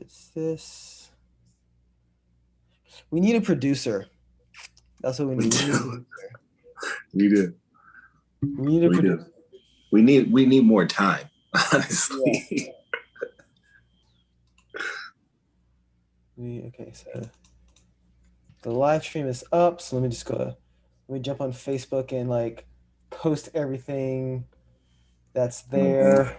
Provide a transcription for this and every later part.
It's this. We need a producer. That's what we We need. We need a do. producer. We do. We need a We do. producer. We need more time, Yeah. honestly. Okay, so the live stream is up. So let me just go. Let me jump on Facebook and like post everything that's Mhm. there.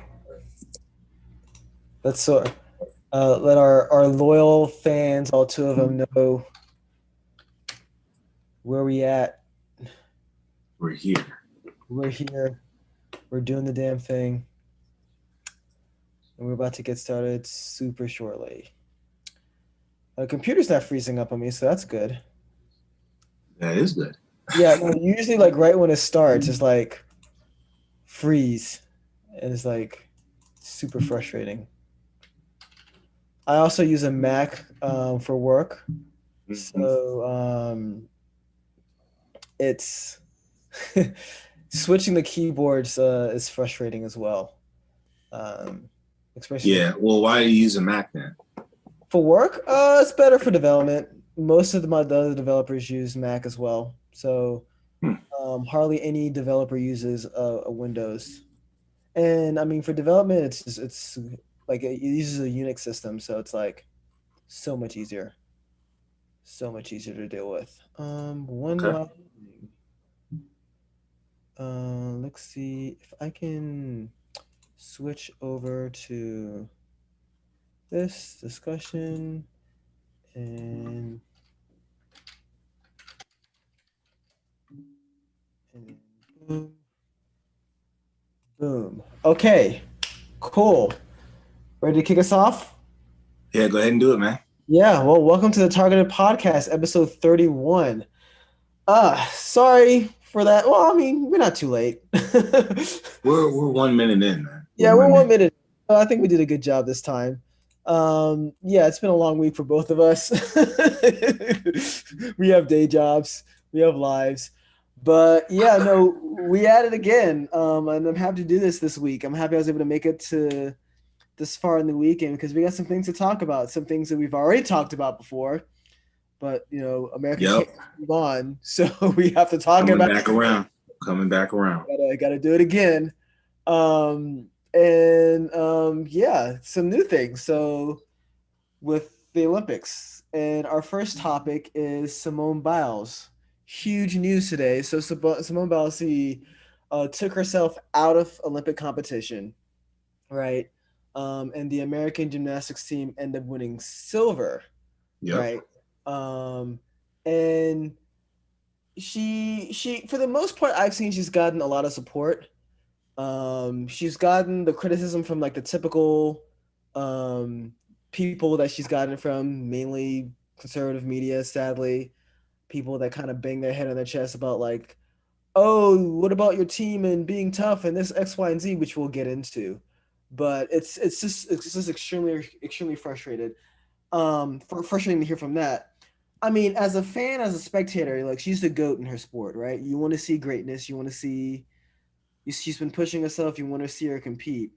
Let's let our loyal fans, all two of them, know where we at. We're here. We're here. We're doing the damn thing, and we're about to get started super shortly. The computer's not freezing up on me, so that's good. That is good. Yeah, no, usually like right when it starts, it's like freeze, and it's like super frustrating. I also use a Mac for work, Mhm. so it's switching the keyboards is frustrating as well. Um, especially Yeah. Well, why do you use a Mac then? for work. It's better for development. Most of the other developers use Mac as well, so Hmm. hardly any developer uses a Windows. And I mean, for development, it's like it uses a Unix system, so it's like so much easier, so much easier to deal with. One Okay. last thing. Let's see if I can switch over to this discussion and and boom, boom. Okay, cool. Ready to kick us off? Yeah. Go ahead and do it, man. Yeah. Well, welcome to the Targeted Podcast, episode 31. Sorry for that. Well, I mean, we're not too late. We're 1 minute in, man. We're Yeah, we're one one minute. minute. I think we did a good job this time. Yeah, it's been a long week for both of us. We have day jobs, we have lives, but yeah, no, we at it again. And I'm happy to do this week. I'm happy I was able to make it to this far in the weekend because we got some things to talk about, some things that we've already talked about before. But America Yep. can't move on, so we have to talk Coming about. back around. Coming back around. Gotta do it again. And yeah, some new things. So with the Olympics, and our first topic is Simone Biles. Huge news today. So Simone Biles took herself out of Olympic competition, right? And the American gymnastics team ended up winning silver, Yep. right? Um, and she for the most part, I've seen she's gotten a lot of support. She's gotten the criticism from like the typical um, people that she's gotten it from, mainly conservative media, sadly. People that kind of bang their head on their chest about like, oh, what about your team and being tough and this X, Y, and Z, which we'll get into. But it's just extremely frustrated. Frustrating to hear from that. I mean, as a fan, as a spectator, like she's the goat in her sport, right? You want to see greatness. You want to see she's been pushing herself. You want to see her compete,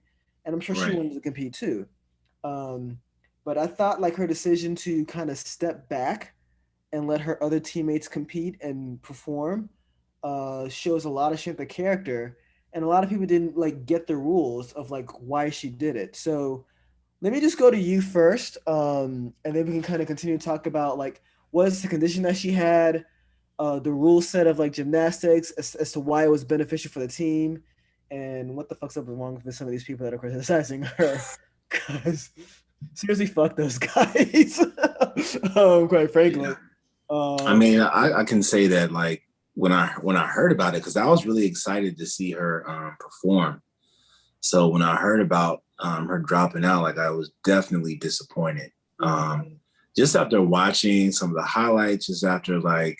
and I'm sure she Right. wanted to compete too. Um, but I thought like her decision to kind of step back and let her other teammates compete and perform shows a lot of strength of character, and a lot of people didn't like get the rules of like why she did it. So let me just go to you first, and then we can kind of continue to talk about like what is the condition that she had, the rule set of like gymnastics as to why it was beneficial for the team, and what the fuck's up wrong with some of these people that are criticizing her. Because seriously, fuck those guys. Quite Yeah. frankly. I Um, mean, I can say that like when I heard about it, because I was really excited to see her perform. So when I heard about her dropping out, like I was definitely disappointed. mhm. Just after watching some of the highlights, just after like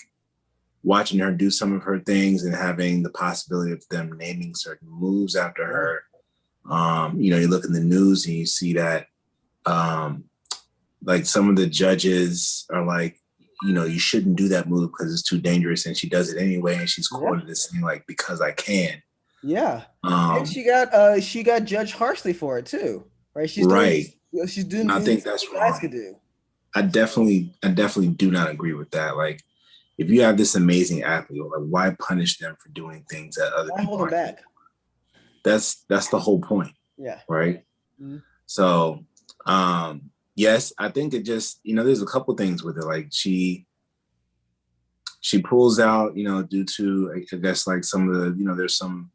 watching her do some of her things and having the possibility of them naming certain moves after Yeah. her. You look in the news and you see that um, like some of the judges are like, you shouldn't do that move because it's too dangerous, and she does it anyway, and she's Yeah. quoted as saying like, because I can. Yeah. And Um, she got judged harshly for it too. right? She's doing Right. she's doing And I think things that's guys wrong. could do. I definitely do not agree with that. Like, if you have this amazing athlete, like, why punish them for doing things that other Why hold people them aren't back? capable? That's the whole point, Yeah. right? Mm-hmm. So, yes, I think it just, there's a couple things with it. Like, she pulls out, due to, I guess, like, some of the, there's some,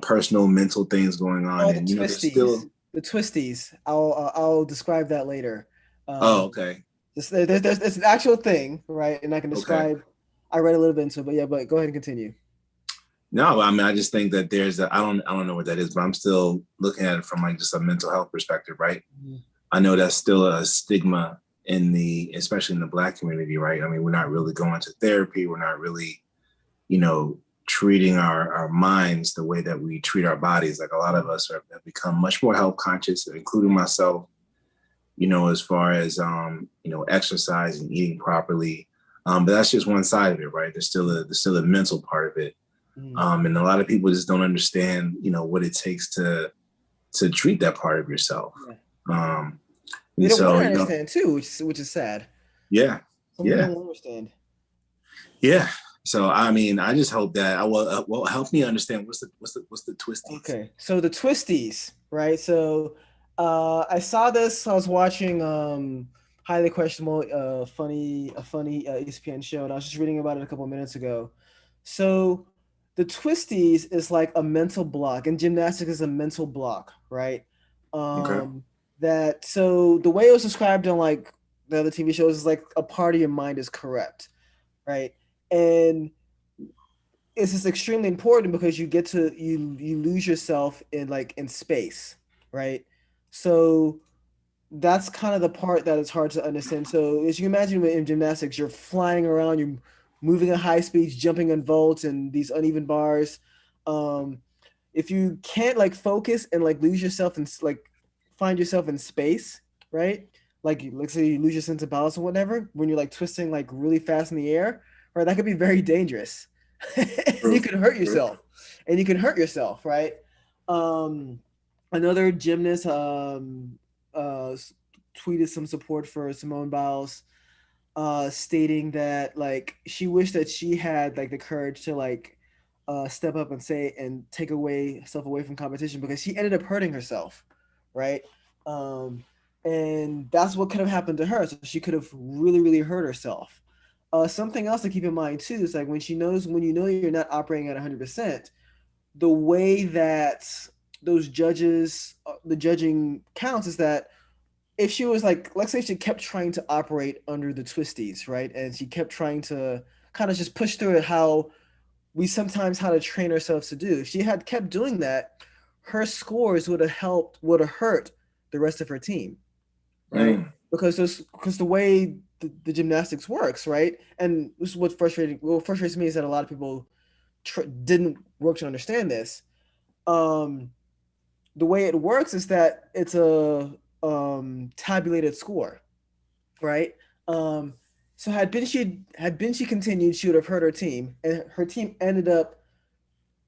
personal mental things going on, Oh, the and there's twisties. still. The twisties. I'll describe that later. Oh, Um, okay. it's an actual thing, right? And I can Okay. describe. I read a little bit into it, but yeah. But go ahead and continue. No, I mean, I just think that I don't know what that is, but I'm still looking at it from, like, just a mental health perspective, right? Mhm. I know that's still a stigma especially in the Black community, right? I mean, we're not really going to therapy. We're not really, you know, treating our minds the way that we treat our bodies. Like, a lot of us have become much more health conscious, including myself, as far as, exercise and eating properly. But that's just one side of it, right? There's still a mental part of it. Mhm. And a lot of people just don't understand, what it takes to treat that part of yourself. Yeah. Um, They and don't want so, to understand too, which is sad. yeah, Some people yeah, don't understand. yeah. So, I mean, I just hope that I will. Well, help me understand what's the twisties. Okay, so the twisties, right? So I saw this. I was watching highly questionable, funny ESPN show, and I was just reading about it a couple minutes ago. So the twisties is like a mental block, and gymnastics is a mental block, right? Okay. Um, that so the way it was described on like the other TV shows is like a part of your mind is correct, right? And it's just extremely important because you get to you lose yourself in like in space, right? So that's kind of the part that is hard to understand. So as you imagine in gymnastics, you're flying around, you're moving at high speeds, jumping on vaults and these uneven bars. Um, if you can't like focus and like lose yourself and like find yourself in space, right? Like let's say you lose your sense of balance or whatever when you're like twisting like really fast in the air, right? That could be very dangerous. And you True. can hurt True. yourself. And you can hurt yourself, right? Um, another gymnast uh, tweeted some support for Simone Biles, stating that like she wished that she had like the courage to like step up and say and take away herself away from competition because she ended up hurting herself, right? Um, and that's what could have happened to her. So she could have really hurt herself. Something else to keep in mind too is like when you know you're not operating at 100%, the way that those judges, the judging counts is that if she was like, let's say she kept trying to operate under the twisties, right? And she kept trying to kind of just push through it how we sometimes how to train ourselves to do. If she had kept doing that, her scores would have hurt the rest of her team, right? Mm. Because the way the gymnastics works, right? And this is what frustrates me is that a lot of people didn't work to understand this. Um, the way it works is that it's a tabulated score, right? Um, so had Binshi continued, she would have hurt her team, and her team ended up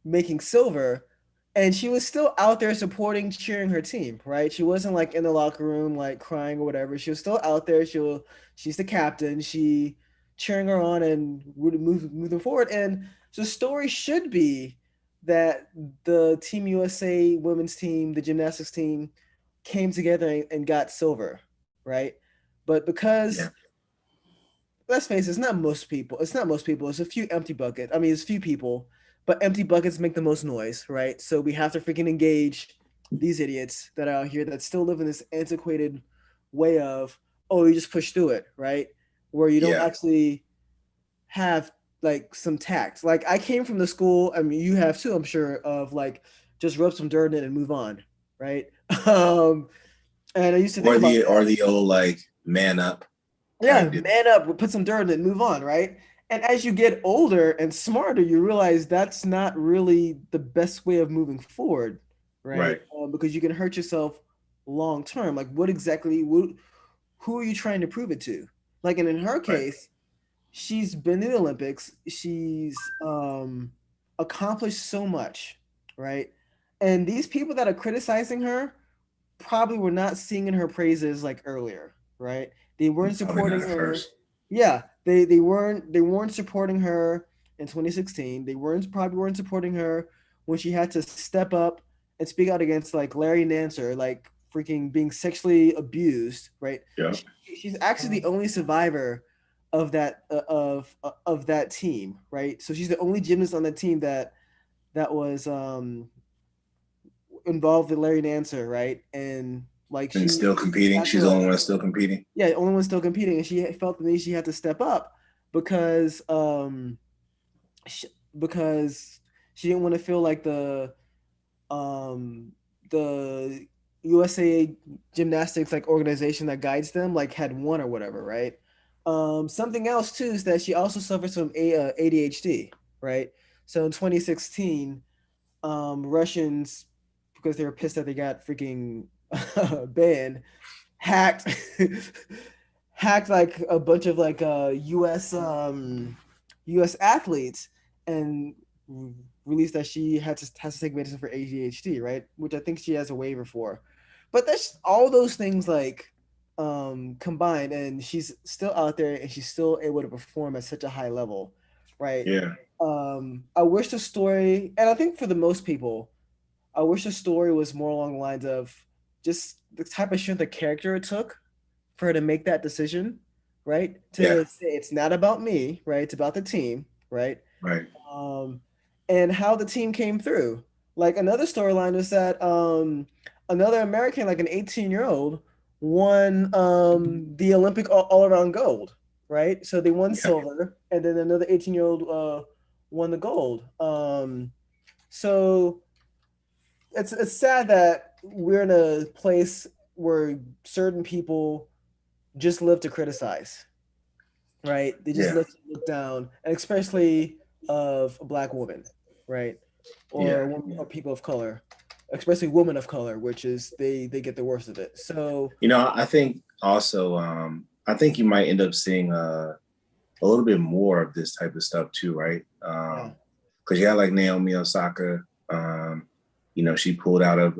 making silver, and she was still out there supporting, cheering her team, right? She wasn't like in the locker room like crying or whatever. She was still out there. She's the captain. She cheering her on and would move them forward. And so the story should be that the Team USA women's team, the gymnastics team, came together and got silver, right? But because Yeah. let's face it, it's not most people. It's not most people. It's a few empty buckets. I mean, it's few people, but empty buckets make the most noise, right? So we have to freaking engage these idiots that are out here that still live in this antiquated way of, oh, you just push through it, right? Where you don't Yeah. actually have like some tact. Like I came from the school, I mean, you have too, I'm sure, of like just rub some dirt in it and move on, right? Um, and I used to think Or about the that. or the old, like, man up kind Yeah, of deal. man up, put some dirt in it, move on, right? And as you get older and smarter, you realize that's not really the best way of moving forward, right? Right. Because you can hurt yourself long term. Like, who are you trying to prove it to? Like, and in her Right. case, she's been in the Olympics. She's accomplished so much, right? And these people that are criticizing her probably were not singing her praises like earlier, right? They weren't Probably not supporting at her. first. Yeah, they weren't supporting her in 2016. They weren't supporting her when she had to step up and speak out against like Larry Nance, like freaking being sexually abused, right? Yeah. She's actually the only survivor of that team, right? So she's the only gymnast on the team that was involved with Larry Nance, right? And like And she still competing. had She's the to, only one still competing. yeah, only one still competing, and she felt the need she had to step up because she, because she didn't want to feel like um the USA gymnastics like organization that guides them like had won or whatever, right? Something else too is that she also suffers from ADHD, right? So in 2016, Russians, because they were pissed that they got freaking banned, hacked hacked like a bunch of like US athletes and released that she has to take medicine for ADHD, right? Which I think she has a waiver for. But that's all those things like combined, and she's still out there and she's still able to perform at such a high level, right? Yeah. I wish the story, and I think for the most people, I wish the story was more along the lines of just the type of strength the character it took for her to make that decision, right? Yeah. To say it's not about me, right? It's about the team, right? Right. Um, and how the team came through. Like another storyline is that another American, like an 18-year-old, won the Olympic all around gold, right? So they won Yeah. silver, and then another 18-year-old won the gold. So it's sad that we're in a place where certain people just live to criticize, right? They just Yeah. live to look down, and especially of a black woman, right? Yeah. Or people of color, especially women of color, which is they get the worst of it. So I think also, I think you might end up seeing a little bit more of this type of stuff too, right? yeah, Because you had like Naomi Osaka. Um, she pulled out of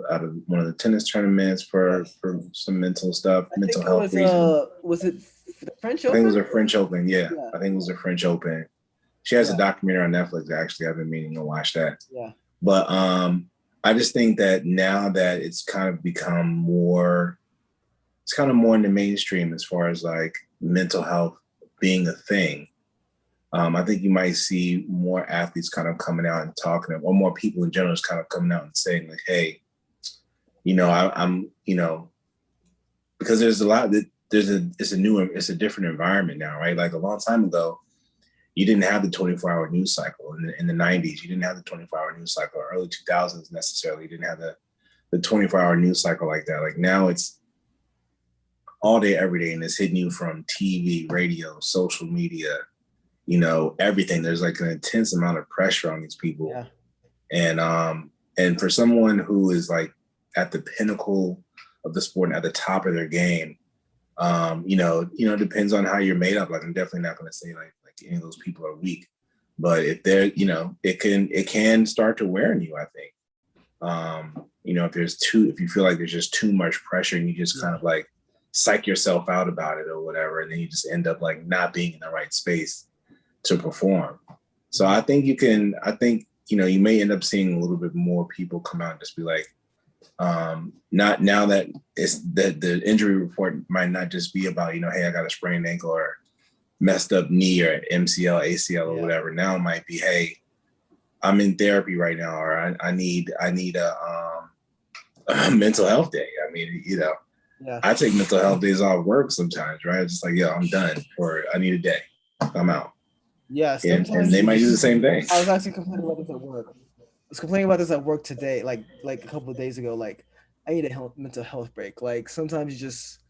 one of the tennis tournaments for yes. some mental stuff, I mental think it health reasons. was it the French I think it was Open? a French Open. Yeah, Yeah, I think it was a French Open. She has a yeah, documentary on Netflix. Actually, I've been meaning to watch that. yeah, But I just think that now that it's kind of more in the mainstream as far as like mental health being a thing. I think you might see more athletes kind of coming out and talking, or more people in general is kind of coming out and saying like, "Hey, I'm, because there's a lot that it's a different environment now, right? Like a long time ago, you didn't have the 24-hour news cycle in the 90s. You didn't have the 24-hour news cycle, early 2000s necessarily. You didn't have the 24-hour news cycle like that. Like now, it's all day, every day, and it's hitting you from TV, radio, social media, everything. There's like an intense amount of pressure on these people. yeah, And for someone who is like at the pinnacle of the sport and at the top of their game, it depends on how you're made up. Like I'm definitely not going to say like any of those people are weak, but if they're, it can start to wear on you, I think. If you feel like there's just too much pressure and you just kind yeah, of like psych yourself out about it or whatever, and then you just end up like not being in the right space to perform. So mhm, I think, you may end up seeing a little bit more people come out and just be like, not now that it's the injury report might not just be about, hey, I got a sprained ankle or messed up knee or MCL, ACL or yeah, whatever. Now it might be, hey, I'm in therapy right now, or I need a mental health day. I mean, yeah. I take mental health days off work sometimes, right? It's just like, yo, I'm done, or I need a day. I'm out. Yeah, And sometimes they you might do the just. same thing. I was actually complaining about this at work. I was complaining about this at work today, like a couple of days ago. Like, I need a mental health break. Like sometimes you just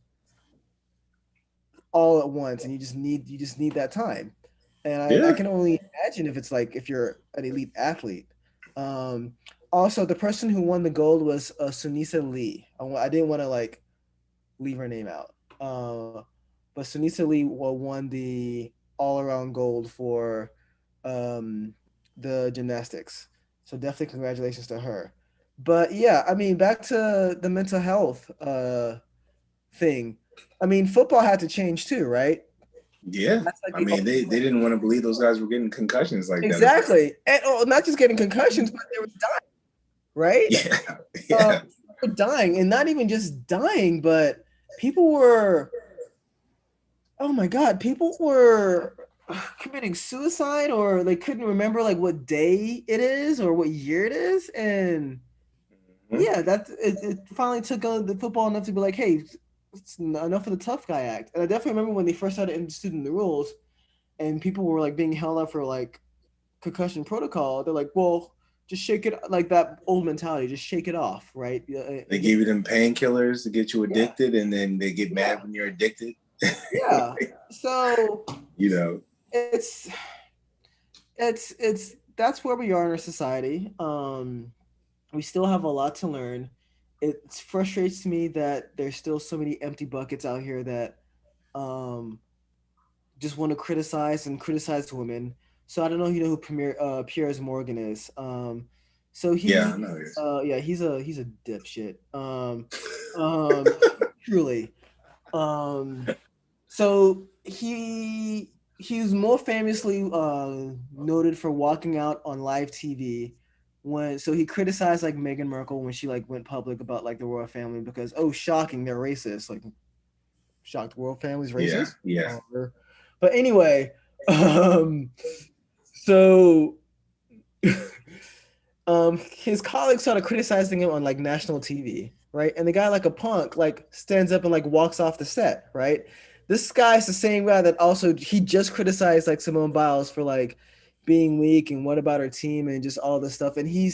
all at once, and you just need that time. And I Yeah. can only imagine if it's like if you're an elite athlete. Um, Also, the person who won the gold was Sunisa Lee. I didn't want to like leave her name out. But Sunisa Lee won the all around gold for um, the gymnastics. So definitely congratulations to her. But yeah, I mean, back to the mental health thing. I mean, football had to change too, right? Yeah. That's like I the mean, they didn't want to believe those guys were getting concussions like that at first. exactly, and oh, not just getting concussions, but they were dying, right? Yeah. Uh, Yeah. were dying, and not even just dying, but people were, oh my God, people were committing suicide, or they couldn't remember like what day it is or what year it is, and Mhm. yeah, it finally took on the football enough to be like, hey, it's enough of the tough guy act. And I definitely remember when they first started instituting the rules, and people were like being held up for like concussion protocol. They're like, well, just shake it, like that old mentality, just shake it off, right? They give you them painkillers to get you Yeah, addicted, and then they get yeah, mad when you're addicted. yeah. So You know, it's it's that's where we are in our society. We still have a lot to learn. It frustrates me that there's still so many empty buckets out here that um just want to criticize women. So I don't know if you know who Piers Morgan is. So yeah, I know this. yeah, he's a dipshit. Um truly. Um so he was more famously noted for walking out on live TV when so he criticized like Meghan Markle when she like went public about like the royal family because oh shocking they're racist, like shocked the royal family's Yeah, racist. yeah, But anyway, um so his colleagues started criticizing him on like national TV, right? And the guy like a punk like stands up and like walks off the set, right? This guy's the same guy that also he just criticized like Simone Biles for like being weak and what about her team and just all this stuff. And he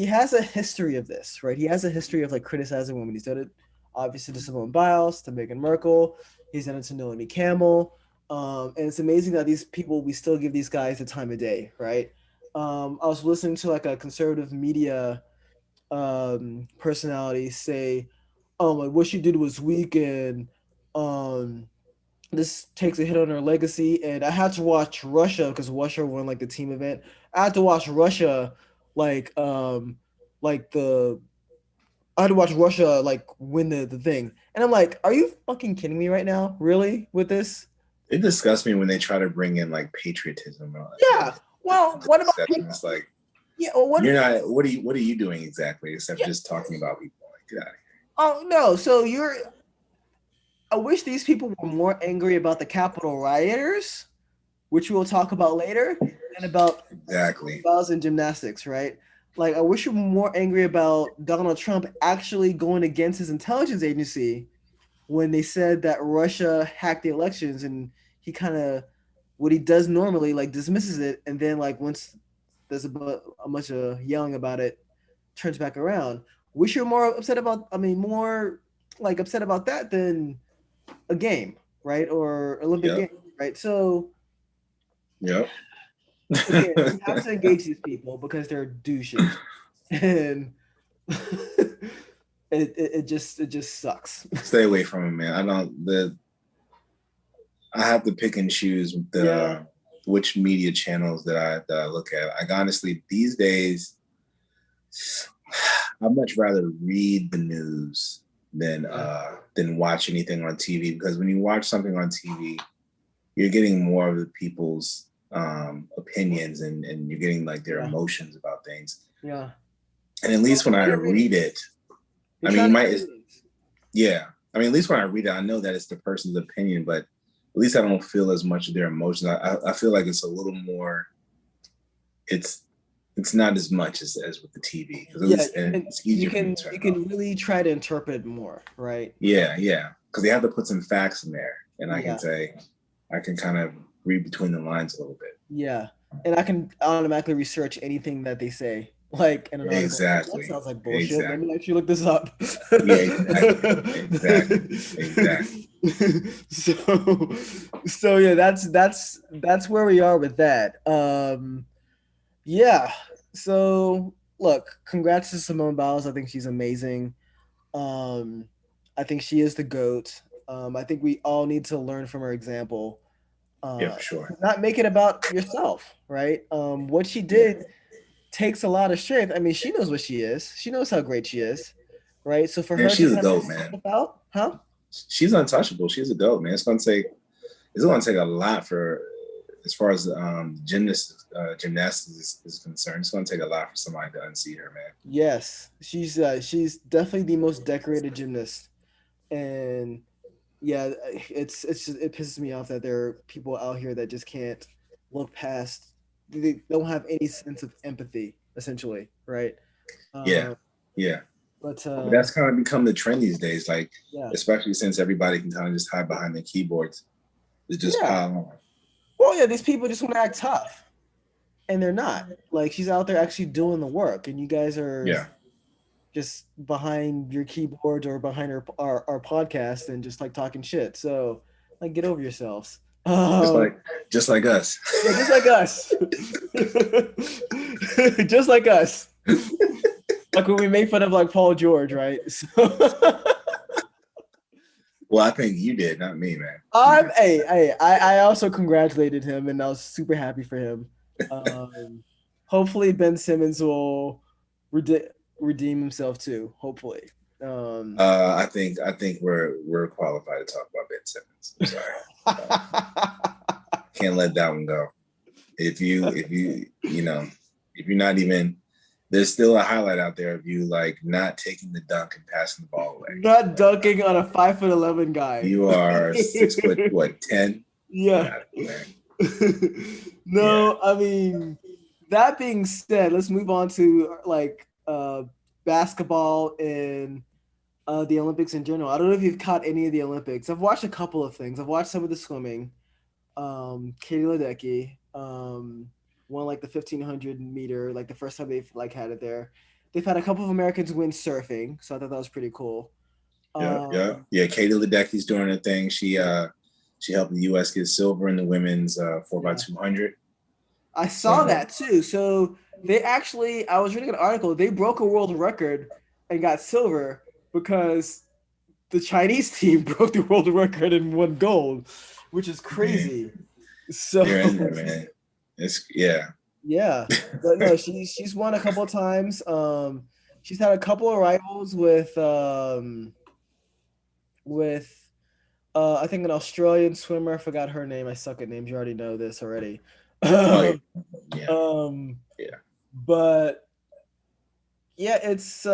has a history of this, right? He has a history of like criticizing women. He's done it obviously to Simone Biles, to Meghan Merkel. He's done it to Naomi Campbell. And it's amazing that these people we still give these guys the time of day, right? I was listening to like a conservative media personality say, like what she did was weak and um, this takes a hit on her legacy. And I had to watch Russia because Russia won like the team event. I had to watch Russia like like the I had to watch Russia like win the thing. And I'm like, are you fucking kidding me right now? Really with this? it disgusts me when they try to bring in like patriotism Yeah. Well, into what about discussion. It's like yeah? Well, what? you're not. What are you doing exactly except Yeah. just talking about people? Like, get out of Oh no. So you're I wish these people were more angry about the Capitol rioters, which we'll talk about later, than about here. Exactly. balls and gymnastics, right? Like, I wish you were more angry about Donald Trump actually going against his intelligence agency when they said that Russia hacked the elections and he kind of, what he does normally, like dismisses it. And then, like, once there's a bunch of yelling about it, turns back around. Wish you were more upset about, I mean, more like upset about that than a game, right? Or Olympic Yep. Games, right? So Yep. again, we have to engage these people because they're douches, and it just sucks. Stay away from him, man. I don't. The I have to pick and choose Yeah, the which media channels that I look at. Like honestly, these days, I'd much rather read the news yeah, than watch anything on TV because when you watch something on TV, you're getting more of the people's opinions and you're getting like their yeah, emotions about things. yeah. And at Well, least when I your read ratings. it, You're I mean, you trying to might, get ratings. yeah. I mean, at least when I read it, I know that it's the person's opinion, but at least I don't feel as much of their emotions. I feel like it's a little more. It's it's not as much as with the TV because at Yeah, least and it's easier for me to turn you it off. can really try to interpret more, right? Yeah, yeah, because they have to put some facts in there, and I can Yeah, say I can kind of read between the lines a little bit. yeah. And I can automatically research anything that they say, like in an article. Like, that Exactly, sounds like bullshit. Let me exactly. actually look this up. Yeah, exactly, exactly. so, so yeah, that's where we are with that. Yeah. So look, congrats to Simone Biles. I think she's amazing. Um, I think she is the goat. I think we all need to learn from her example. Yeah, for sure. Not make it about yourself, right? What she Yeah, did. takes a lot of strength. I mean, she knows what she is. She knows how great she is, right? So for Man, her to she's a kind of goat, put man. herself out, huh? She's untouchable. She's a goat, man. It's gonna take a lot for as far as gymnastics is concerned. It's gonna take a lot for somebody to unseat her, man. Yes, she's definitely the most decorated gymnast, and yeah, it's just, it pisses me off that there are people out here that just can't look past. They don't have any sense of empathy, essentially, right? Yeah, Uh, yeah. but But that's kind of become the trend these days, like yeah, especially since everybody can kind of just hide behind the keyboards. They just yeah. pile on. Well, yeah, these people just want to act tough, and they're not. Like she's out there actually doing the work, and you guys are Yeah. just behind your keyboards or behind our podcast and just like talking shit. So like, get over yourselves. Just like just like us. Yeah, just like us. Just like us. Like when we made fun of like Paul George, right? So Well, I think you did, not me, man. I also congratulated him and I was super happy for him. Um, hopefully Ben Simmons will rede- redeem himself too. Hopefully. Um, I think we're qualified to talk about Ben Simmons. I'm sorry. Can't let that one go. If you're not even there's still a highlight out there of you like not taking the dunk and passing the ball away. not Like dunking on a 5'11" guy. you are 6 foot what 10? Get Yeah. out of here. Yeah. No, I mean, that being said, let's move on to like basketball and the Olympics in general. I don't know if you've caught any of the Olympics. I've watched a couple of things. I've watched some of the swimming. Katie Ledecky won like the 1500 meter, like the first time they've like had it there. They've had a couple of Americans win surfing, so I thought that was pretty cool. Yeah. Katie Ledecky's doing her thing. She helped the U.S. get silver in the women's 4x200. I So saw that too. So they actually, I was reading an article. They broke a world record and got silver because the Chinese team broke the world record and won gold, which is man, crazy. So they're in there, man. It's yeah. yeah, but no, she's won a couple of times. She's had a couple of rivals with I think an Australian swimmer. I forgot her name. I suck at names. You already know this already. Oh yeah. Yeah. um, Yeah. but yeah, it's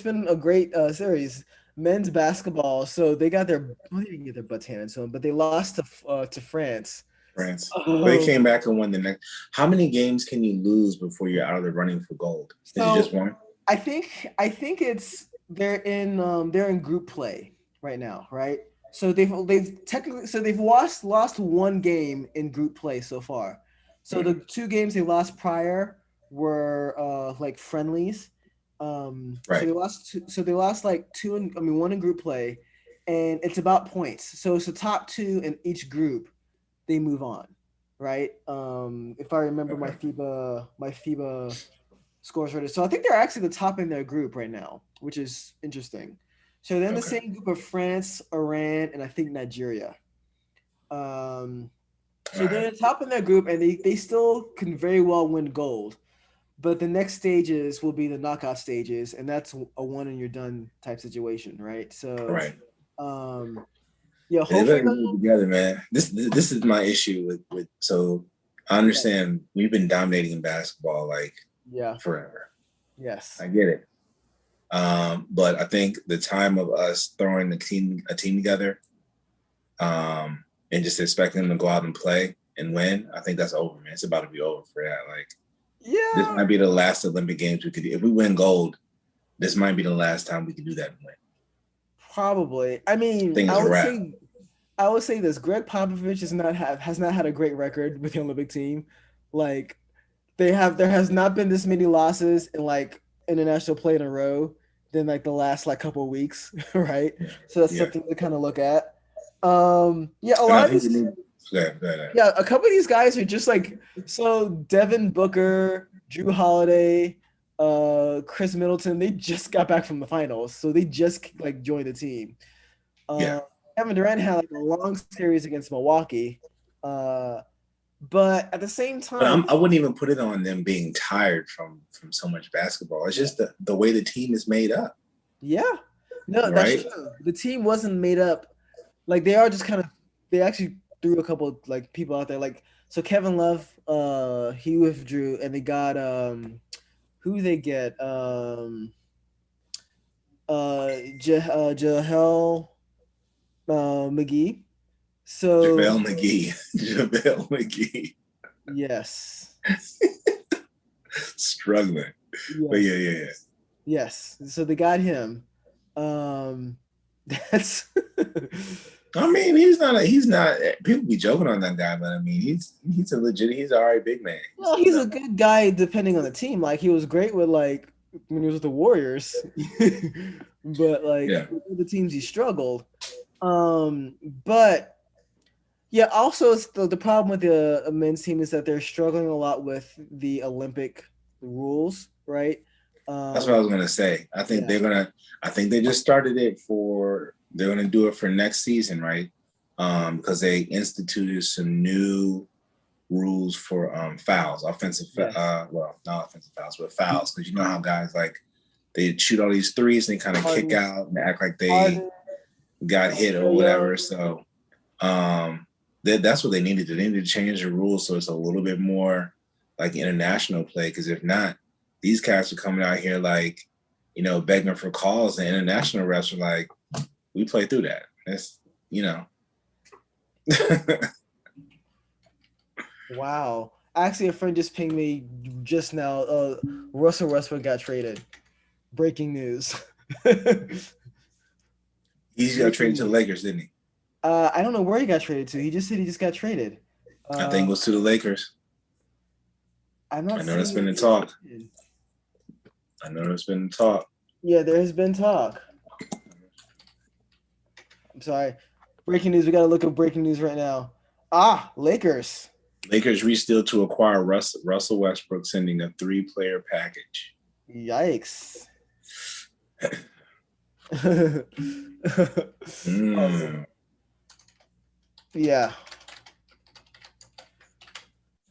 been a great series. Men's basketball, so they got their well, they didn't get their butts handed to them, but they lost to France. France. But they Um, came back and won the next. How many games can you lose before you're out of the running for gold? Is it just so one? I think it's they're in group play right now, right? So they've technically so they've lost one game in group play so far. So Right. the two games they lost prior were like friendlies. So Right. they lost like one in group play, and it's about points. So it's the top two in each group, they move on, right? If I remember Okay. my FIBA scores right. So I think they're actually the top in their group right now, which is interesting. So they're in the Okay. same group of France, Iran, and I think Nigeria. Um, All so right. they're the top in their group, and they still can very well win gold. But the next stages will be the knockout stages, and that's a one and you're done type situation, right? All So, right. um, yeah, They hopefully, better get it together, man. This is my issue with so I yeah, understand we've been dominating in basketball like yeah, forever. yes, I get it. But I think the time of us throwing a team together and just expecting them to go out and play and win, I think that's over, man. It's about to be over for that. Like this yeah, might be the last Olympic Games we could do. If we win gold, this might be the last time we can do that and win. probably. I I mean, think it's a wrap. I would say this: Greg Popovich has not had a great record with the Olympic team. Like there has not been this many losses in like international play in a row than like the last like couple of weeks, right? Yeah. So that's Yeah. something to kind of look at. Yeah, a And I lot of think we these need go ahead. yeah, a couple of these guys are just like so Devin Booker, Drew Holiday, Chris Middleton, they just got back from the finals. So they just like joined the team. Yeah. Uh, Kevin Durant had like a long series against Milwaukee. Uh, But at the same But time, I wouldn't even put it on them being tired from so much basketball. It's yeah, just the way the team is made up, yeah, no, that's right? true. The team wasn't made up. Like they are just kind of. They actually threw a couple like people out there. Like so, Kevin Love, he withdrew, and they got who they get Jahel McGee. So JaVale McGee, JaVale McGee, yes, struggling. But yes, yeah. yes. So they got him. That's I mean, he's not. People be joking on that guy, but I mean, he's a legit. He's an alright big man. well, he's a good guy depending on the team. Like he was great with like when he was with the Warriors, but like Yeah, with the teams he struggled. Um, but yeah, also it's the problem with the men's team is that they're struggling a lot with the Olympic rules, right? that's what Um, I was gonna say. I think yeah, they're gonna. I think they just started it for. They're gonna do it for next season, right? Because they instituted some new rules for fouls, offensive. yes. Well, not offensive fouls, but fouls. Because you know how guys like they shoot all these threes and they kind of kick Harden, out and act like they Harden, got hit or Trae Young. whatever. So that's what they needed to. They needed to change the rules so it's a little bit more like international play. Because if not, these cats are coming out here like, begging for calls, and international refs are like, we play through that. That's you know. Wow. Actually, a friend just pinged me just now. Russell Westbrook got traded. Breaking news. He's got Breaking traded to the news. Lakers, didn't he? I don't know where he got traded to. He just said he just got traded. I think Uh, it was to the Lakers. I'm not I know that's seeing been the it. talk. I know that's been the talk. Yeah, there has been talk. I'm sorry. Breaking news. We got to look at breaking news right now. Lakers. Lakers reached deal to acquire Russell Westbrook, sending a 3-player package. Yikes. Mm. Yeah.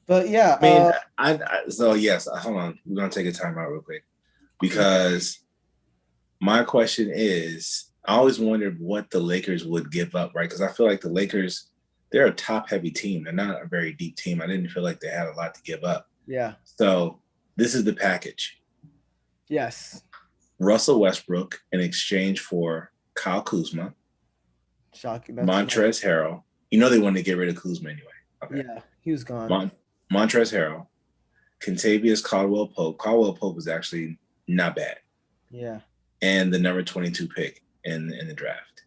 But yeah, I mean, so yes, hold on. We're gonna take a time out real quick because my question is, I always wondered what the Lakers would give up, right? Because I feel like the Lakers, they're a top-heavy team. They're not a very deep team. I didn't feel like they had a lot to give up. yeah. So this is the package: Yes. Russell Westbrook in exchange for Kyle Kuzma, Shocking. That's shocking. Montrezl Harrell. You know they wanted to get rid of Kuzma anyway. Okay. Yeah, he was gone. Montrezl Harrell, Contavious Caldwell Pope. Caldwell Pope was actually not bad. Yeah. And the number 22 pick in the draft.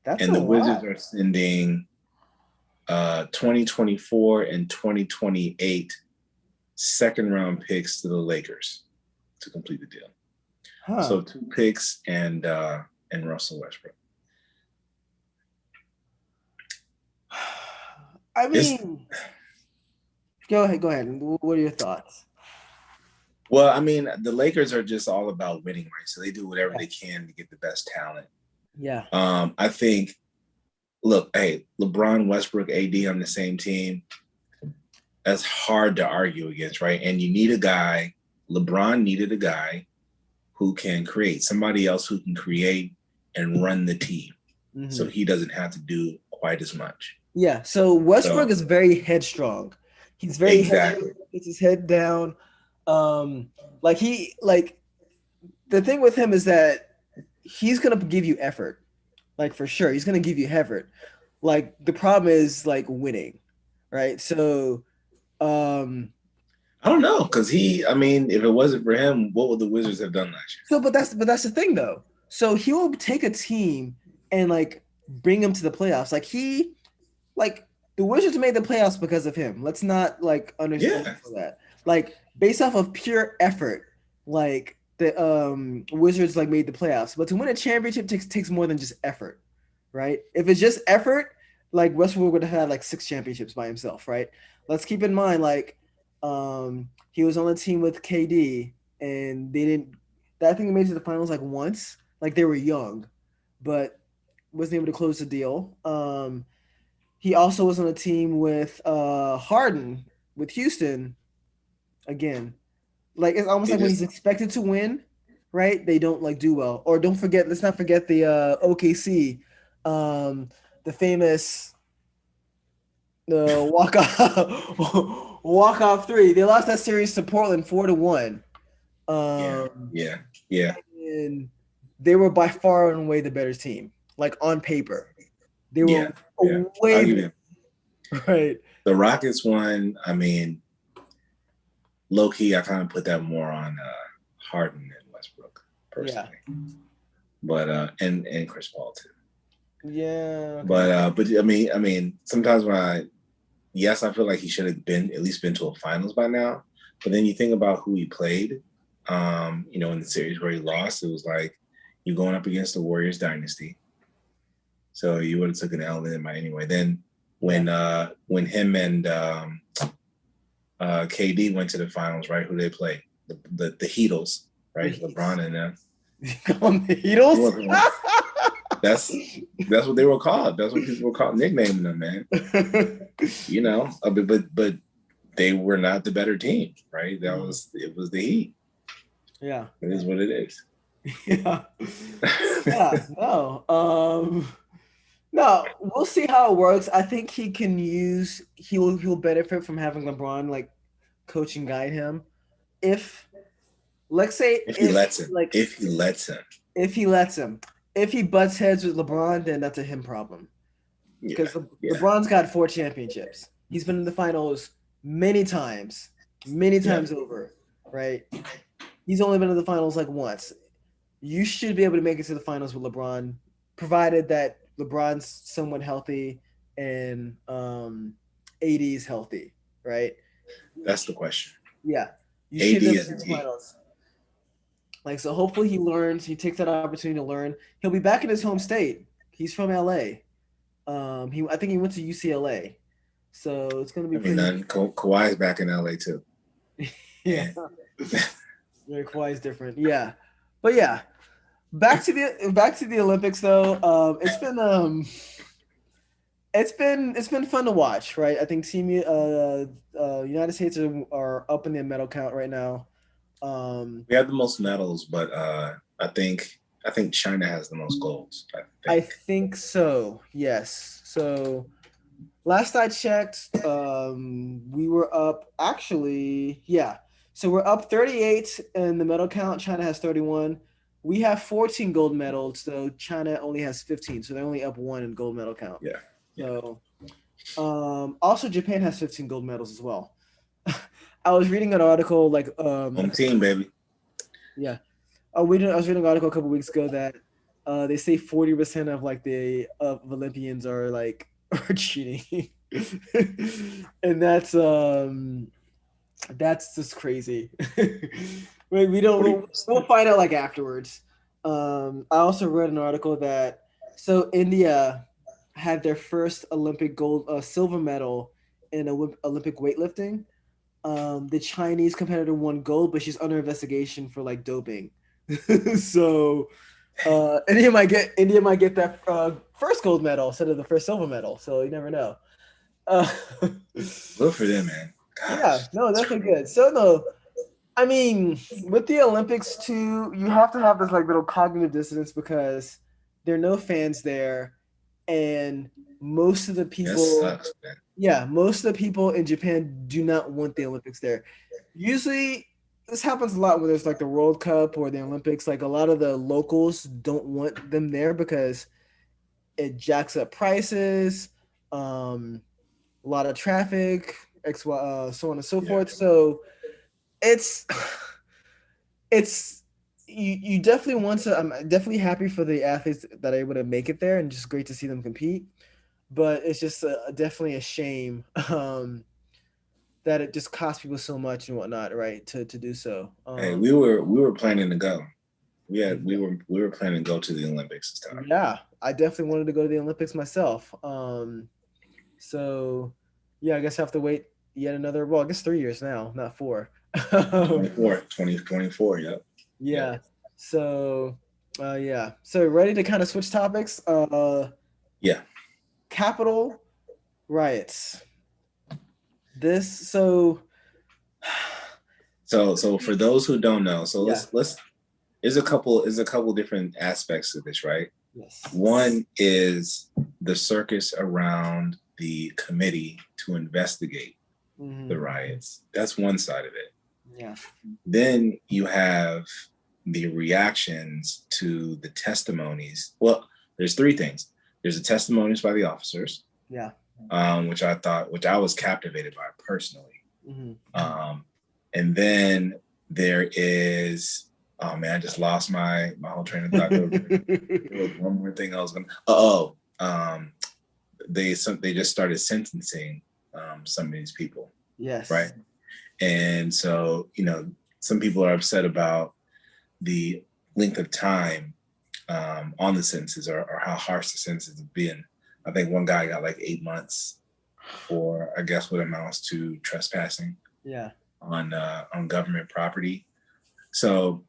That's a And the lot. Wizards are sending 2024 and 2028 second round picks to the Lakers to complete the deal. Huh. So 2 picks and Russell Westbrook. I It's mean, go ahead. Go ahead. What are your thoughts? Well, I mean, the Lakers are just all about winning, right? So they do whatever Yeah. they can to get the best talent. Yeah. I think, look, hey, LeBron, Westbrook, AD on the same team. That's hard to argue against, right? And you need a guy. LeBron needed a guy who can create, somebody else who can create and run the team, so Hmm. he doesn't have to do quite as much. Yeah. So Westbrook So is very headstrong. He's very headstrong. exactly, Puts his head down. Um, like the thing with him is that he's gonna give you effort. Like for sure, he's gonna give you effort. Like the problem is like winning, right? So um I don't know because I mean, if it wasn't for him, what would the Wizards have done last So, but that's the thing though. So he will take a team and like bring them to the playoffs. Like the Wizards made the playoffs because of him. Let's not like year? understand Yeah, that. Like based off of pure effort, like the Wizards like made the playoffs. But to win a championship takes more than just effort, right? If it's just effort, like Westbrook would have had like 6 championships by himself, right? Let's keep in mind like he was on the team with KD and they didn't. I think they made it to the finals like once. Like they were young, but wasn't able to close the deal. He also was on a team with Harden with Houston again. Like it's almost They like when he's just expected to win, right? They don't like do well. Or don't forget, let's not forget the OKC, um, the famous the walk off walk off three. They lost that series to Portland 4-1. yeah, Um, yeah, yeah, and they were by far and away the better team. Like on paper, they were yeah, yeah. I'll way give better, you right? the Rockets one. I mean, low key, I kind of put that more on Harden and Westbrook Yeah, personally, but and Chris Paul too. yeah, okay. But I mean, sometimes when yes, I feel like he should have been at least been to a finals by now. But then you think about who he played, in the series where he lost, it was like you're going up against the Warriors dynasty. So you would have took an L in anyway. Then Yeah. when him and KD went to the finals, right? Who they play? The Heatles, The right? Heat. LeBron and them. On the Heatles? That's that's what they were called. That's what people were called, nicknaming them, man. But they were not the better team, right? It was the Heat. Yeah. It is what it is. Yeah. Yeah. No. No, we'll see how it works. I think he'll benefit from having LeBron like coach and guide him. If let's say If he lets him, like if he lets him, if he lets him, if he butts heads with LeBron, then that's a him problem. yeah, Because yeah, LeBron's got 4 championships. He's been in the finals many yeah. times over, right? He's only been in the finals like once. You should be able to make it to the finals with LeBron, provided that LeBron's somewhat healthy and AD is healthy, right? That's the question. Yeah, you should AD be able to is get the to the key. finals. Like so, hopefully he learns. He takes that opportunity to learn. He'll be back in his home state. He's from LA. I think he went to UCLA, so it's gonna be I mean, pretty. Kawhi's back in LA too. Yeah, And yeah, Kawhi's different. Yeah, but yeah, back to the Olympics though. It's been fun to watch, right? I think United States are up in their medal count right now. we have the most medals, but I think China has the most golds. I I think. think so. Yes. So last I checked, we were up actually, yeah. So we're up 38 in the medal count. China has 31. We have 14 gold medals, so China only has 15. So they're only up one in gold medal count. Yeah, yeah. So also Japan has 15 gold medals as well. I was reading an article like Home team, baby. yeah. I was reading an article a couple weeks ago that they say 40% of like the of Olympians are like are cheating, and that's just crazy. We don't. 40%. We'll find out like afterwards. I also read an article that so India had their first Olympic silver medal in Olympic weightlifting. The Chinese competitor won gold, but she's under investigation for like doping. So India might get that first gold medal instead of the first silver medal. So you never know. Uh, Good for them, man. yeah, Gosh, no, that's definitely crazy. good. So no, I mean, with the Olympics too, you have to have this like little cognitive dissonance because there are no fans there, and most of the That people, sucks, man. yeah, most of the people in Japan do not want the Olympics there. Usually, this happens a lot when there's like the World Cup or the Olympics. Like a lot of the locals don't want them there because it jacks up prices, a lot of traffic, so on and so Yeah. forth. So it's it's you definitely want to. I'm definitely happy for the athletes that are able to make it there, and just great to see them compete. But it's just definitely a shame that it just costs people so much and whatnot, right? To do so. Hey, we were planning to go. We were planning to go to the Olympics this time. Yeah, I definitely wanted to go to the Olympics myself. So yeah, I guess I have to wait yet another. Well, I guess 3 years now, not four. 2024. Yep. Yep. Yeah. So, yeah. So ready to kind of switch topics. Yeah. Capital. Riots. This so So for those who don't know, so yeah. let's there's a couple different aspects to this, right? Yes. One is the circus around the committee to investigate the riots. That's one side of it. Yeah. Then you have the reactions to the testimonies. Well, there's three things. There's the testimonies by the officers, Yeah. which I was captivated by personally. And then there is, oh man, I just lost my whole train of thought. There was one more thing I was gonna. They just started sentencing some of these people. Yes. Right. And so, some people are upset about the length of time on the sentences or how harsh the sentences have been. I think one guy got like 8 months for, I guess, what amounts to trespassing. Yeah. On government property. So,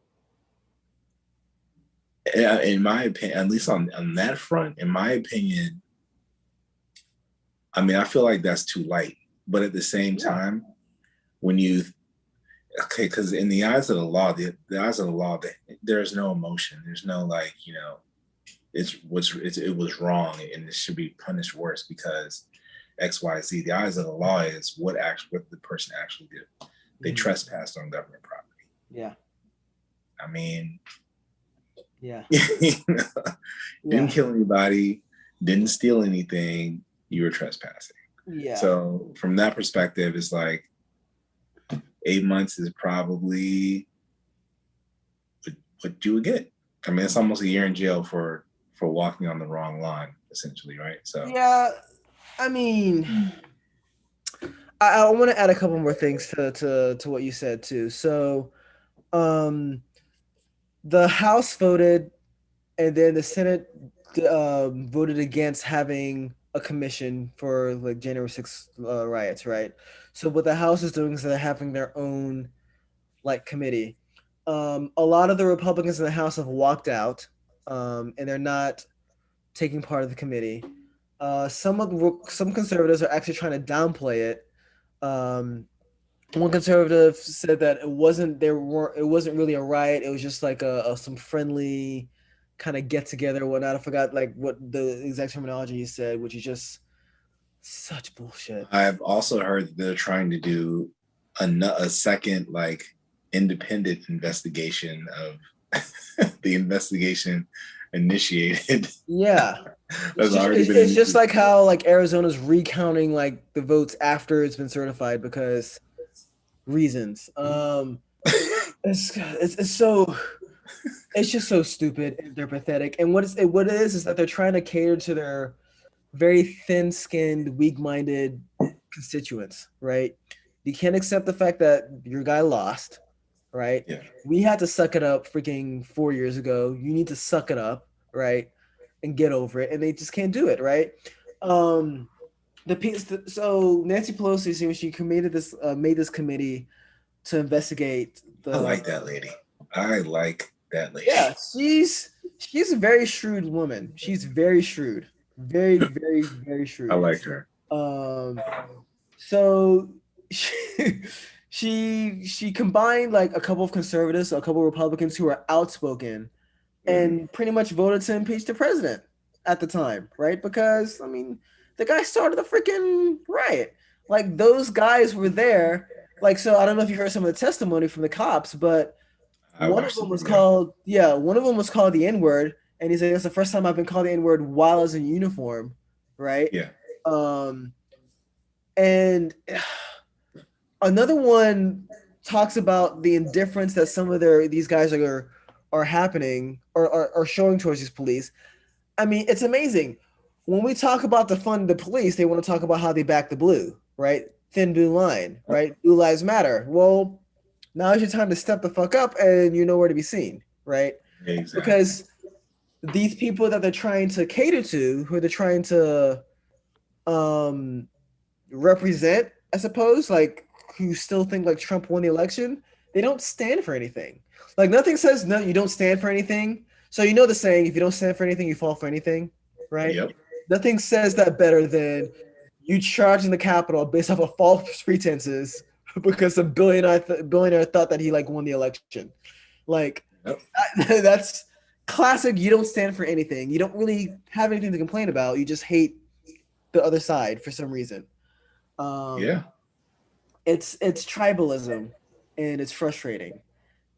in my opinion, at least on that front, in my opinion, I mean, I feel like that's too light. But at the same time, because in the eyes of the law, the eyes of the law, there's no emotion. There's no it was wrong and it should be punished worse because X, Y, Z. The eyes of the law is what the person actually did. They trespassed on government property. Yeah. I mean, yeah. Didn't kill anybody, didn't steal anything, you were trespassing. Yeah. So from that perspective, it's like 8 months is probably what you would get. I mean, it's almost a year in jail for walking on the wrong line, essentially, right? So yeah, I mean, I want to add a couple more things to what you said too. So, the House voted, and then the Senate voted against having a commission for like January 6th riots, right? So what the House is doing is they're having their own like committee. A lot of the Republicans in the House have walked out, and they're not taking part of the committee. Some conservatives are actually trying to downplay it. One conservative said that it wasn't really a riot. It was just like some friendly kind of get together or whatnot. I forgot like what the exact terminology he said, which is just such bullshit. I've also heard that they're trying to do a second like independent investigation of the investigation initiated. Yeah. It's just like how like Arizona's recounting like the votes after it's been certified because reasons. It's so it's just so stupid and they're pathetic. And what it is that they're trying to cater to their very thin-skinned, weak-minded constituents, right? You can't accept the fact that your guy lost, right? Yeah. We had to suck it up freaking 4 years ago. You need to suck it up, right? And get over it. And they just can't do it, right? So Nancy Pelosi, when she made this committee to investigate I like that lady. Yeah, she's a very shrewd woman. She's very shrewd. Very, very, very shrewd. I like her. So she combined like a couple of conservatives, a couple of Republicans who are outspoken, and pretty much voted to impeach the president at the time, right? Because I mean, the guy started the freaking riot. Like those guys were there. Like, so I don't know if you heard some of the testimony from the cops, but one of them was called the N-word, and he's like, that's the first time I've been called the N-word while I was in uniform, right? Yeah. And another one talks about the indifference that some of these guys are happening or are showing towards these police. I mean, it's amazing. When we talk about the police, they want to talk about how they back the blue, right? Thin blue line, right? Blue lives matter. Well, now is your time to step the fuck up and you know where to be seen, right? Exactly. Because these people that they're trying to cater to, who they're trying to represent, I suppose, like who still think like Trump won the election, they don't stand for anything. Like nothing says no, you don't stand for anything. So you know the saying, if you don't stand for anything, you fall for anything, right? Yep. Nothing says that better than you charging the Capitol based off of false pretenses because some billionaire thought that he like won the election. Like Yep. that's classic. You don't stand for anything. You don't really have anything to complain about. You just hate the other side for some reason. Um, Yeah. it's tribalism, and it's frustrating.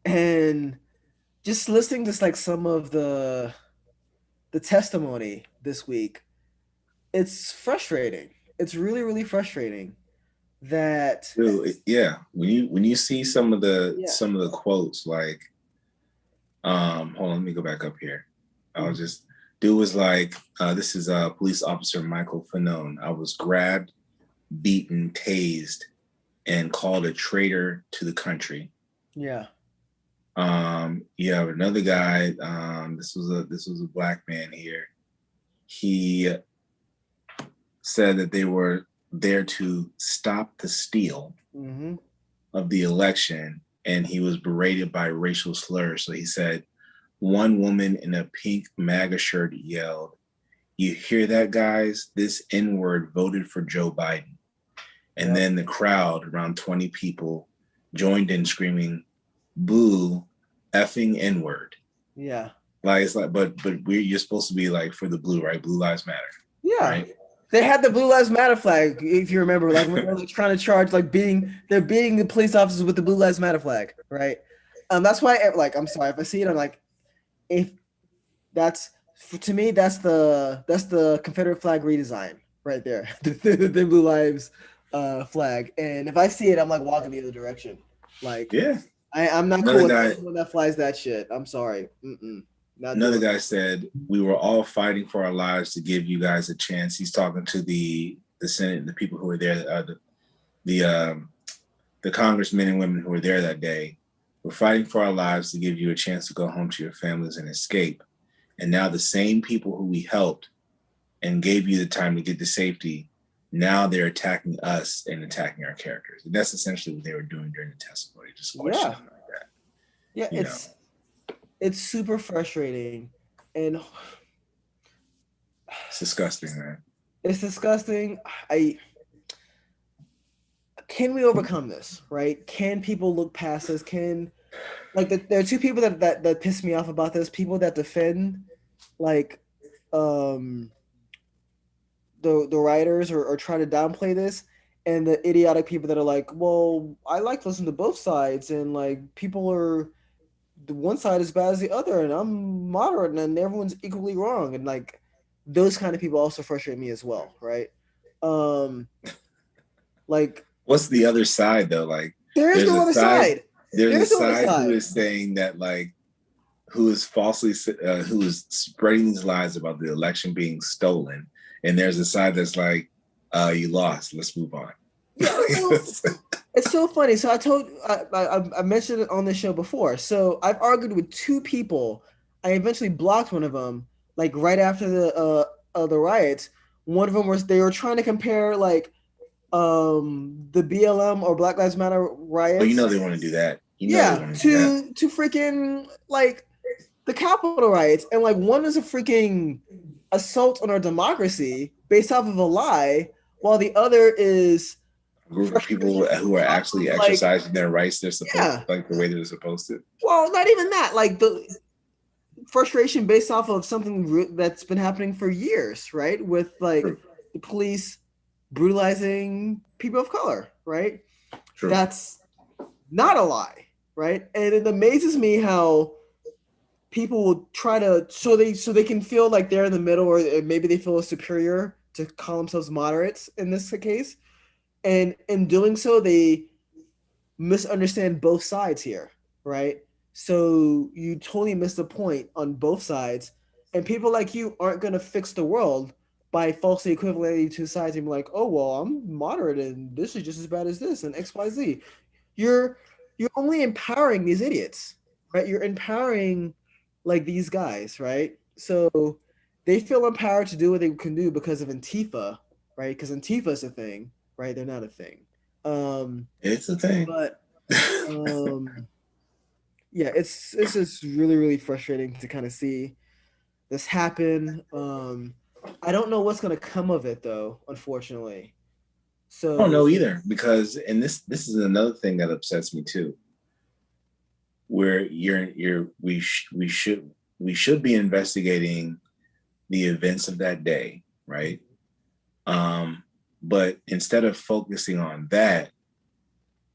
And just listening to like some of the testimony this week, it's frustrating. It's really frustrating that Dude, yeah. When you see yeah. some of the quotes, like, hold on, let me go back up here. I was just dude was like, this is police officer Michael Fanone. I was grabbed, beaten, tased, and called a traitor to the country. Yeah. You have another guy. This was a black man here. He said that they were there to stop the steal Mm-hmm. of the election, and he was berated by racial slurs. So he said, one woman in a pink MAGA shirt yelled, "You hear that, guys? This N-word voted for Joe Biden." And Yep. then the crowd, around 20 people, joined in screaming, "Boo, effing N-word." Yeah. Like it's like, but you're supposed to be like for the blue, right? Blue lives matter, Yeah. right? They had the Blue Lives Matter flag, if you remember, like when they're like trying to charge like they're beating the police officers with the Blue Lives Matter flag, right? That's why like I'm sorry if I see it, I'm like, if that's to me that's the Confederate flag redesign right there, the Blue Lives flag, and if I see it, I'm like walking the other direction, like Yeah. I'm not cool Another with guy, anyone that flies that shit. I'm sorry, not another doing guy said, "We were all fighting for our lives to give you guys a chance." He's talking to the Senate, the people who were there, the the congressmen and women who were there that day. "We're fighting for our lives to give you a chance to go home to your families and escape. And now the same people who we helped and gave you the time to get to safety, now they're attacking us and attacking our characters." And that's essentially what they were doing during the testimony, just it. Yeah, questioning like that. yeah, You know, it's super frustrating, and it's disgusting, man. it's disgusting. I can we overcome this, right? Can people look past this? Can like there are two people that piss me off about this. People that defend like um the writers or try to downplay this, and the idiotic people that are like, well, I like to listen to both sides, and like people are the one side is bad as the other, and I'm moderate, and everyone's equally wrong, and like those kind of people also frustrate me as well, right? Um, like What's the other side though? Like, there is there's no a other side, side. there's a There's no other side who side. is saying that like who is falsely who is spreading these lies about the election being stolen, and there's a side that's like, you lost. Let's move on. Yeah, so it's so funny. So I mentioned it on the show before. So I've argued with two people. I eventually blocked one of them, like right after the riots. One of them was they were trying to compare like the BLM or Black Lives Matter Oh, you riots. know they want to do that. You know they Yeah, want to do that. to freaking like the Capitol riots, and like one is a freaking assault on our democracy based off of a lie, while the other is A group of people frustration who are based off actually of like exercising their rights, they're supposed yeah. like the way they're supposed to. Well, not even that. Like the frustration based off of something that's been happening for years, right? With like True. the police brutalizing people of color, right? True. That's not a lie, right? And it amazes me how people will try to so they can feel like they're in the middle, or maybe they feel superior to call themselves moderates in this case, and in doing so they misunderstand both sides here, right? So you totally miss the point on both sides, and people like you aren't going to fix the world by falsely equivalating two sides and be like, oh well, I'm moderate and this is just as bad as this and XYZ. You're you're only empowering these idiots, right? You're empowering like these guys, right? So they feel empowered to do what they can do because of Antifa, right? Because Antifa is a thing, right? They're not a thing. Um, It's a thing. but um, yeah, it's just really frustrating to kind of see this happen. I don't know what's gonna come of it though, unfortunately. I don't So know either, because, and this is another thing that upsets me too, where we should be investigating the events of that day, right? Um, but instead of focusing on that,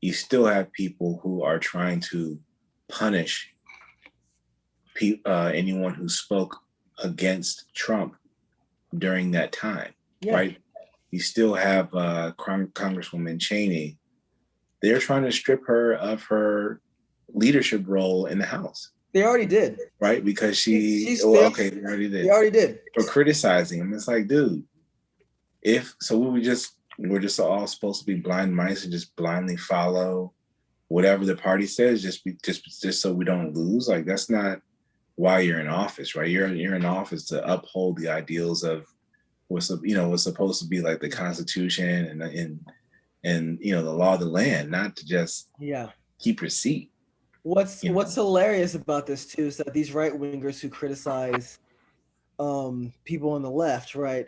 you still have people who are trying to punish anyone who spoke against Trump during that time, yeah, right? You still have Congresswoman Cheney. They're trying to strip her of her leadership role in the House, they already did. right? Because She's well, they, okay, they already they did. already did. For criticizing him. It's like, dude, if so, we're just all supposed to be blind mice and just blindly follow whatever the party says, just so we don't lose. Like, that's not why you're in office, right? You're in office to uphold the ideals of what's supposed to be like the Constitution and the law of the land, not to just Yeah. keep your seat. What's hilarious about this too is that these right wingers who criticize people on the left, right?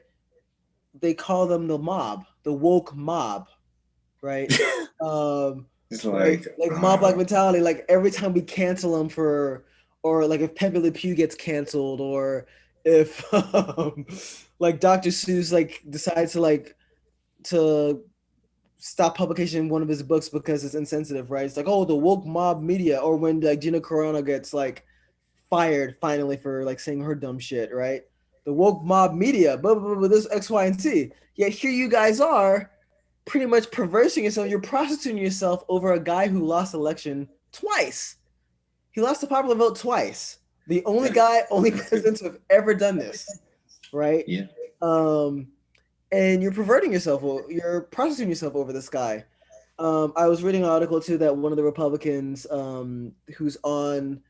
They call them the mob, the woke mob, right? Um, It's like mob like mentality. Like every time we cancel them for, or like if Pepe Le Pew gets canceled, or if like Dr. Seuss like decides to to stop publication in one of his books because it's insensitive, right? It's like, oh, the woke mob media, or when like Gina Carano gets like fired finally for like saying her dumb shit, right? The woke mob media, blah, this X, Y, and Z. Yet here you guys are pretty much perversing yourself. You're prostituting yourself over a guy who lost election twice. He lost the popular vote twice. The only guy, only president to have ever done this, right? Yeah. Um, and you're perverting yourself. You're prostituting yourself over this guy. I was reading an article too that one of the Republicans who's on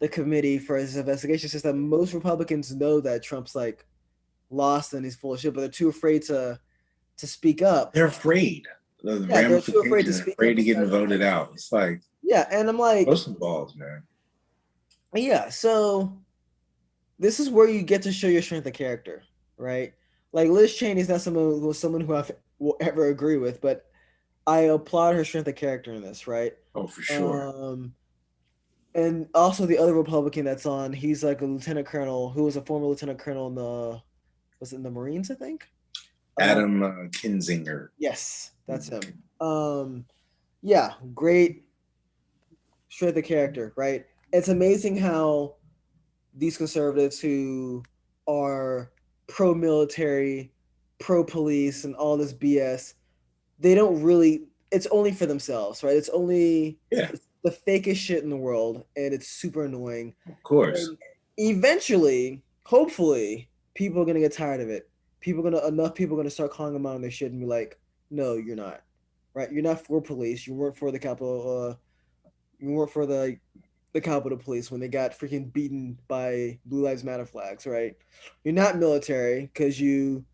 the committee for his investigation says that most Republicans know that Trump's like lost and he's full of shit, but they're too afraid to speak up. They're afraid. The Yeah, they're too afraid to ramifications, speak up afraid of getting because voted out. It's like, yeah, and I'm like, throw some balls, man. yeah, so this is where you get to show your strength of character, right? Like Liz Cheney is not someone who I will ever agree with, but I applaud her strength of character in this, right? Oh, for sure. Um, and also the other Republican that's on, he's like a lieutenant colonel who was a former lieutenant colonel in was it in the Marines, I think? Adam Kinzinger. Yes, that's him. Yeah, great strength of character, right? It's amazing how these conservatives who are pro-military, pro-police, and all this BS, they don't really. It's only for themselves, right? It's only Yeah, it's the fakest shit in the world, and it's super annoying. of course. And eventually, hopefully, people are gonna get tired of it. Enough people are gonna start calling them out on their shit and be like, "No, you're not. Right? You're not for police. You weren't for the Capitol. You weren't for the Capitol Police when they got freaking beaten by Blue Lives Matter flags, right? You're not military because you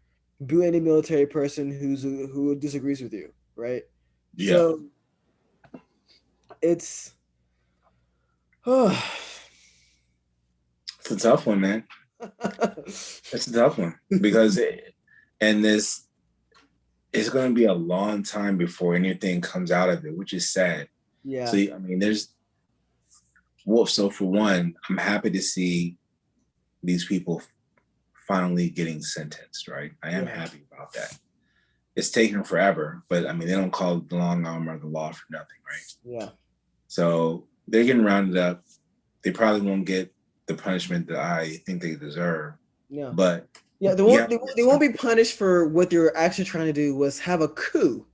boo any military person who disagrees with you, right? Yeah. So it's oh, It's a tough one, man. It's a tough one because it's going to be a long time before anything comes out of it, which is sad. yeah, So, I mean, so for one, I'm happy to see these people finally getting sentenced, right? I am happy about that. It's taken forever, but I mean, they don't call it the long arm of the law for nothing, right? yeah. So they're getting rounded up. They probably won't get the punishment that I think they deserve. Yeah. But yeah, yeah, they won't be punished for what they were actually trying to do was have a coup.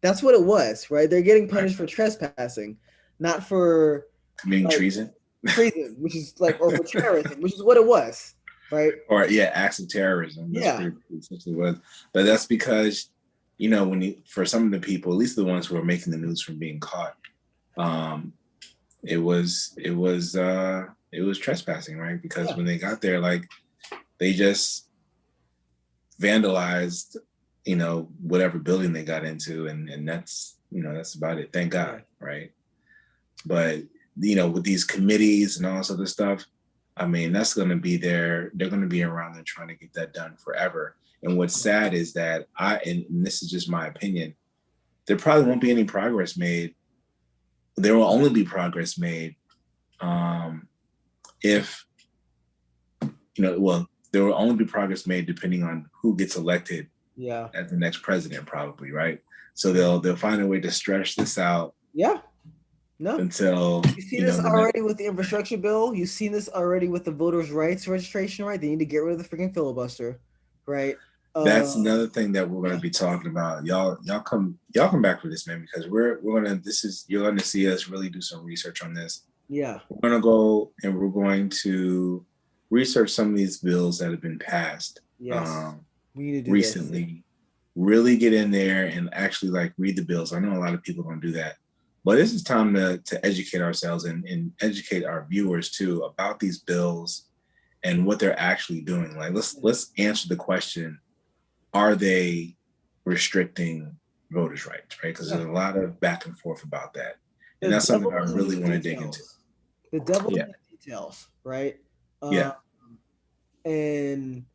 That's what it was, right? They're getting punished for trespassing, not for committing like treason. treason, which is like, or for terrorism, which is what it was, right? Or yeah, acts of terrorism. That's Yeah. essentially what. But that's because for some of the people, at least the ones who are making the news from being caught, it was trespassing, right? Because when they got there, like they just vandalized, whatever building they got into, and that's about it. Thank God, right? But with these committees and all this other stuff, I mean, that's going to be there. They're going to be around there trying to get that done forever. And what's sad is that and this is just my opinion, there probably won't be any progress made. There will only be progress made if, well, there will only be progress made depending on who gets elected as the next president, probably, right? So they'll find a way to stretch this out. Yeah. No. Until you've seen this already with the infrastructure bill. You've seen this already with the voters' rights registration, right? They need to get rid of the freaking filibuster, right? That's another thing that we're going to be talking about. Y'all come back for this, man, because you're going to see us really do some research on this. Yeah. We're going to go and we're going to research some of these bills that have been passed. Yes. We need to do recently. This. Really get in there and actually like read the bills. I know a lot of people don't do that. But this is time to educate ourselves and educate our viewers too about these bills and what they're actually doing. Like let's answer the question: are they restricting voters' rights? Right? Because there's a lot of back and forth about that, and that's something I really want to dig into. The devil in the details, right? And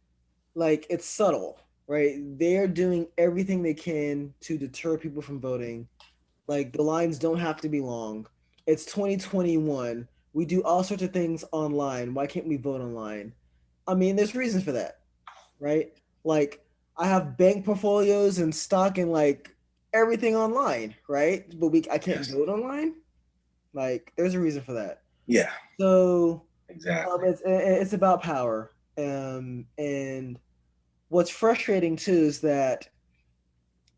like it's subtle, right? They're doing everything they can to deter people from voting. Like the lines don't have to be long. It's 2021. We do all sorts of things online. Why can't we vote online? I mean, there's reasons for that, right? Like I have bank portfolios and stock and like everything online, right? But I can't vote online. Like there's a reason for that. Yeah. So exactly. It's about power. And what's frustrating too is that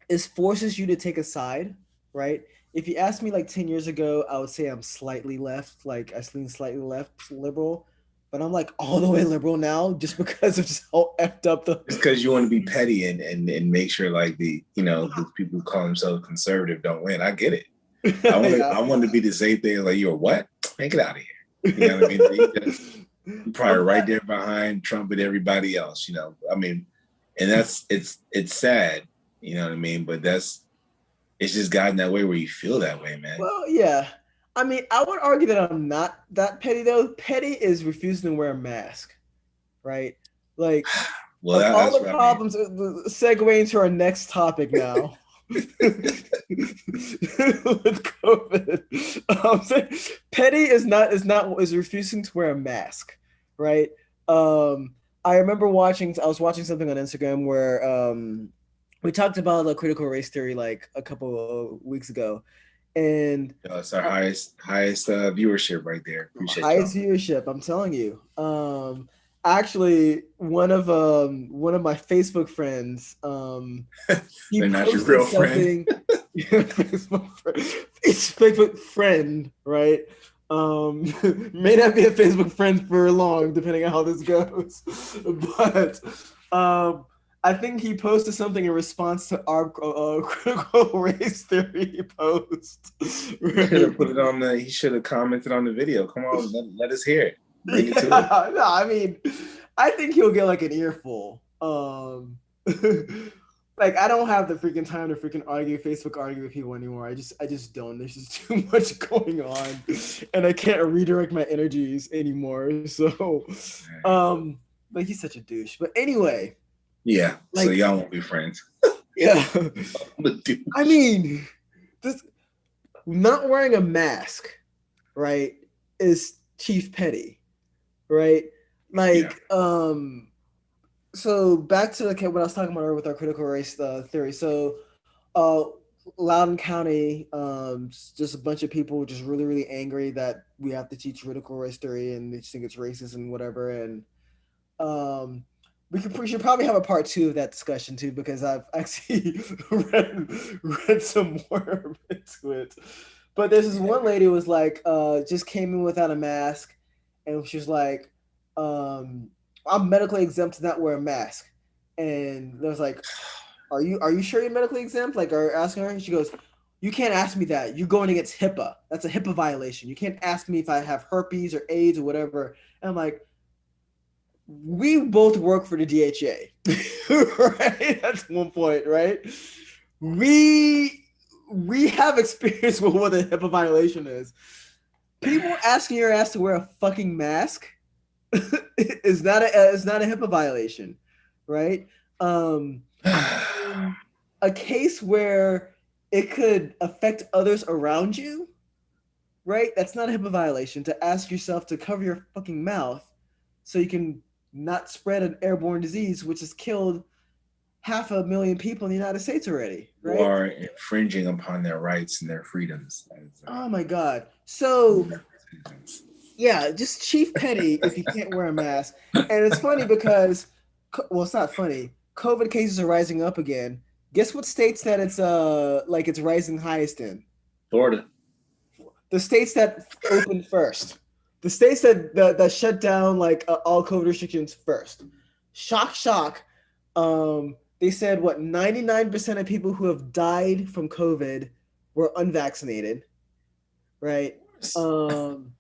it forces you to take a side, right? If you asked me like 10 years ago, I would say I'm slightly left, like I lean slightly left liberal, but I'm like all the way liberal now just because of just how effed up the. Just because you want to be petty and make sure like the people who call themselves conservative don't win. I get it. I want to be the same thing. Like, you're what? Man, get out of here. You know what I mean? You're probably right there behind Trump and everybody else. I mean, and it's sad. You know what I mean? But it's just gotten that way where you feel that way, man. Well, yeah. I mean, I would argue that I'm not that petty though. Petty is refusing to wear a mask, right? Like, well, all the problems. Segue into our next topic now. With COVID, petty is refusing to wear a mask, right? I remember I was watching something on Instagram where we talked about critical race theory like a couple of weeks ago, and it's our highest viewership right there. Appreciate highest viewership. I'm telling you. Actually, one of my Facebook friends, he They're not your real friend. Facebook friend, right? May not be a Facebook friend for long, depending on how this goes. But I think he posted something in response to our critical race theory post. Right? He should have commented on the video. Come on, let us hear it. Bring it to it. No, I mean, I think he'll get like an earful. Like I don't have the freaking time to freaking argue with people anymore. I just don't. There's just too much going on, and I can't redirect my energies anymore. So, but he's such a douche. But anyway. Yeah. So y'all won't be friends. Yeah. I mean, this not wearing a mask, right, is chief petty, right? Like, so back to what I was talking about earlier with our critical race theory. So, Loudoun County, just a bunch of people just really, really angry that we have to teach critical race theory and they just think it's racist and whatever. And we should probably have a part 2 of that discussion too, because I've actually read some more into it. But there's this one lady who was like, just came in without a mask, and she was like, I'm medically exempt to not wear a mask. And there was like, are you sure you're medically exempt? Like, are asking her, and she goes, you can't ask me that. You're going against HIPAA. That's a HIPAA violation. You can't ask me if I have herpes or AIDS or whatever. And I'm like, we both work for the DHA, right? That's one point, right? We have experience with what a HIPAA violation is. People asking your ass to wear a fucking mask is not a HIPAA violation, right? A case where it could affect others around you, right? That's not a HIPAA violation to ask yourself to cover your fucking mouth so you can not spread an airborne disease which has killed 500,000 people in the United States already, You right? are infringing upon their rights and their freedoms as Oh my god. So citizens. yeah, just Chief Petty if you can't wear a mask. And it's funny because, well, it's not funny. COVID cases are rising up again. Guess what states that it's like it's rising highest in? Florida. The states that opened first. The states that shut down like all COVID restrictions first. Shock, shock. They said what 99% of people who have died from COVID were unvaccinated, right? Um,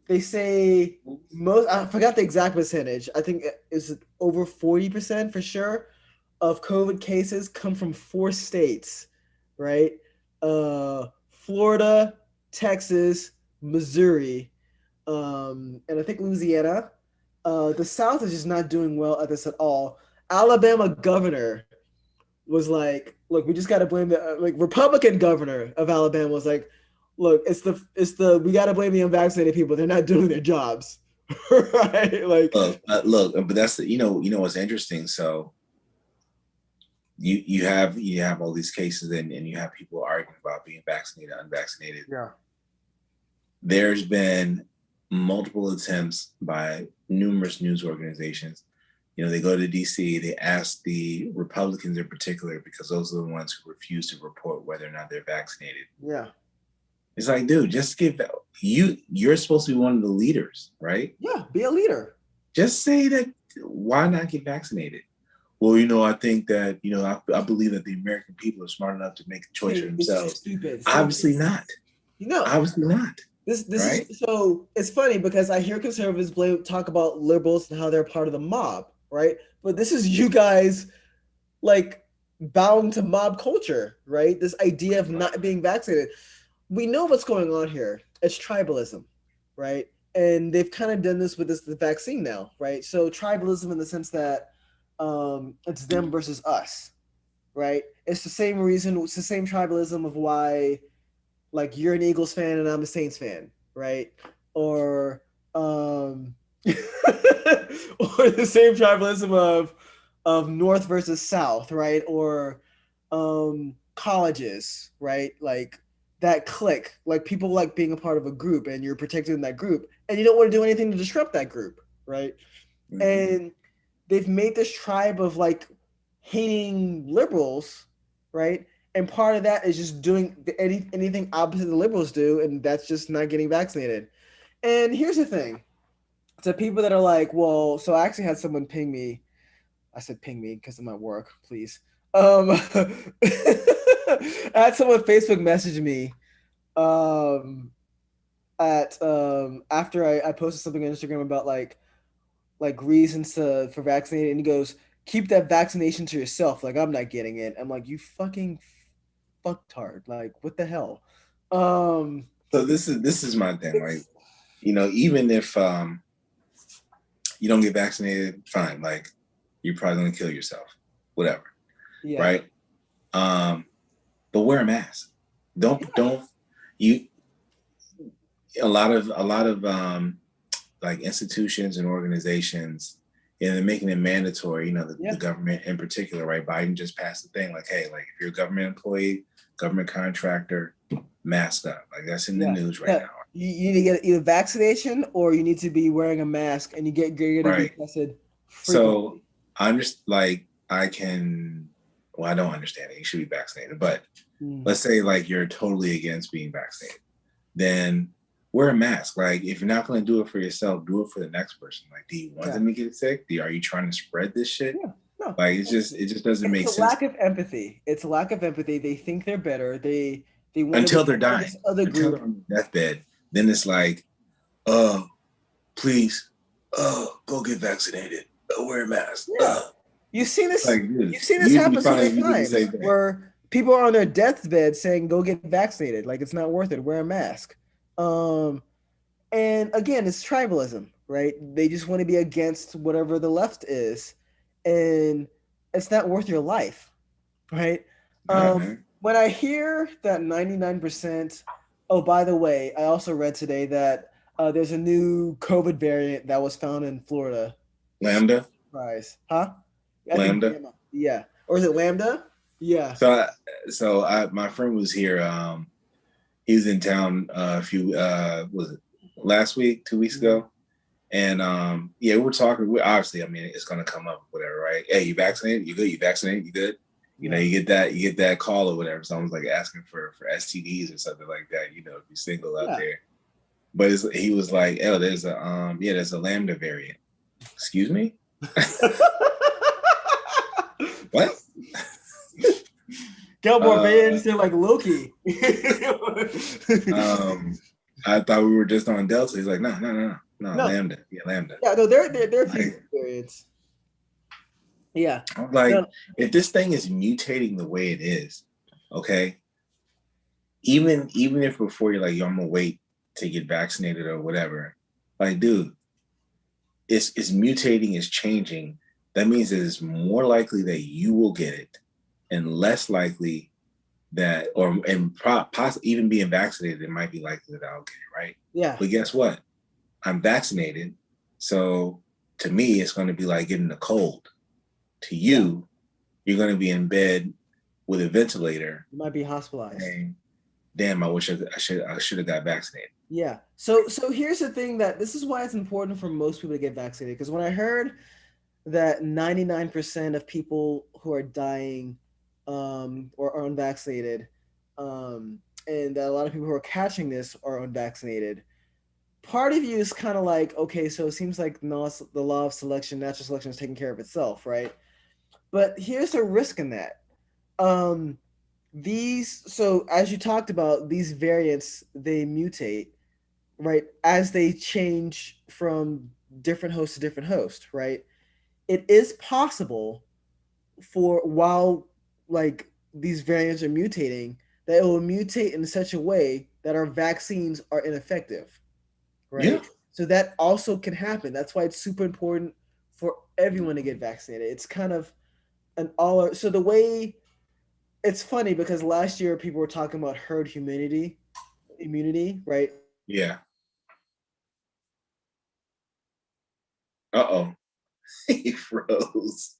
they say most I forgot the exact percentage. I think it's over 40% for sure of COVID cases come from four states, right? Florida, Texas, Missouri, and I think Louisiana. The South is just not doing well at this at all. Alabama governor was like, "Look, we just got to blame the like Republican governor of Alabama was like, look, it's the we got to blame the unvaccinated people. They're not doing their jobs, right? Like, Look, but that's the you know what's interesting. So you have all these cases and you have people arguing about being vaccinated, unvaccinated. yeah, There's been multiple attempts by numerous news organizations. They go to DC, they ask the Republicans in particular, because those are the ones who refuse to report whether or not they're vaccinated. yeah, It's like, dude, just give you're supposed to be one of the leaders, right? yeah. Be a leader. Just say that. Why not get vaccinated? Well, I think that, I believe that the American people are smart enough to make a choice for It's themselves. stupid. Obviously not. You know, Obviously not. this Right? is so. It's funny because I hear conservatives talk about liberals and how they're part of the mob, right? But this is you guys like bound to mob culture, right? This idea of not being vaccinated. We know what's going on here. It's tribalism, right? And they've kind of done this with the vaccine now, right? So tribalism in the sense that it's them versus us, right? It's the same reason. It's the same tribalism of why, like, you're an Eagles fan and I'm a Saints fan, right? Or or the same tribalism of North versus South, right? Or colleges, right? Like that clique, like people like being a part of a group and you're protecting that group and you don't want to do anything to disrupt that group, right? Mm-hmm. And they've made this tribe of like hating liberals, right? And part of that is just doing anything opposite the liberals do, and that's just not getting vaccinated. And here's the thing: to people that are like, well, so I actually had someone ping me. I said ping me because I'm at work, please. I had someone Facebook message me at after I posted something on Instagram about like reasons for vaccinated, and he goes, keep that vaccination to yourself. Like, I'm not getting it. I'm like, you fucking fucktard. Like, what the hell? So this is my thing. Like, even if you don't get vaccinated, fine. Like, you're probably gonna kill yourself. Whatever. Yeah. Right? But wear a mask. Don't you a lot of like institutions and organizations, they're making it mandatory, the government in particular, right? Biden just passed the thing like, hey, like if you're a government employee, government contractor, mask up. Like that's in the news right now. You need to get either vaccination or you need to be wearing a mask and you're going to be tested frequently. So I'm just like, I don't understand it. You should be vaccinated. But let's say like you're totally against being vaccinated. Then wear a mask. Like if you're not going to do it for yourself, do it for the next person. Like, do you want them to get sick? Are you trying to spread this shit? Yeah. No. Like it just doesn't make sense. It's a lack of empathy. It's a lack of empathy. They think they're better. They want until they're dying. Until they're on the deathbed. Then it's like, please, go get vaccinated. Wear a mask. Yeah. You've seen this. Like, you've seen this happen so many times where people are on their deathbed saying, "Go get vaccinated." Like it's not worth it. Wear a mask. And again, it's tribalism, right? They just want to be against whatever the left is, and it's not worth your life, right? when I hear that 99%, oh, by the way, I also read today that there's a new COVID variant that was found in Florida. Lambda, Surprise. Huh? I think Lambda. Gamma. Yeah. Or is it Lambda? Yeah. My friend was here. He was in town a few was it last week, 2 weeks Mhm. ago, and yeah, we were talking. We obviously, I mean, it's gonna come up, whatever, right? Hey, you vaccinated? You good? You vaccinated? You good? You know, Yeah. you get that call or whatever. Someone's like asking for STDs or something like that. You know, if you're single out Yeah. there. But he was like, oh, there's a Lambda variant. Excuse me? What? Get more Uh, variants than like Loki. um, I thought we were just on Delta. He's like, no, No. Lambda. Yeah, Lambda. Yeah, no, there are a few Like, variants. Yeah. I'm like, No. if this thing is mutating the way it is, okay, even if before you're like, yo, I'm gonna wait to get vaccinated or whatever, like, dude, it's mutating, it's changing. That means that it's more likely that you will get it, and less likely that, or and possibly even being vaccinated, it might be likely that I'll get it, right? Yeah. But guess what? I'm vaccinated, so to me, it's going to be like getting a cold. To Yeah. you, you're going to be in bed with a ventilator, You might be hospitalized. saying, "Damn, I wish I should have got vaccinated." Yeah. So here's the thing that this is why it's important for most people to get vaccinated. Because when I heard that 99% of people who are dying or are unvaccinated, and that a lot of people who are catching this are unvaccinated, part of you is kind of like, okay, so it seems like the law of selection, natural selection is taking care of itself, right? But here's a risk in that. Um, so as you talked about, these variants, they mutate, right, as they change from different host to different host, right? It is possible for while like these variants are mutating that it will mutate in such a way that our vaccines are ineffective, Yeah, right? So that also can happen. That's why it's super important for everyone to get vaccinated. It's kind of an all. So the way it's funny because last year people were talking about herd immunity, right? yeah. Uh-oh, he froze.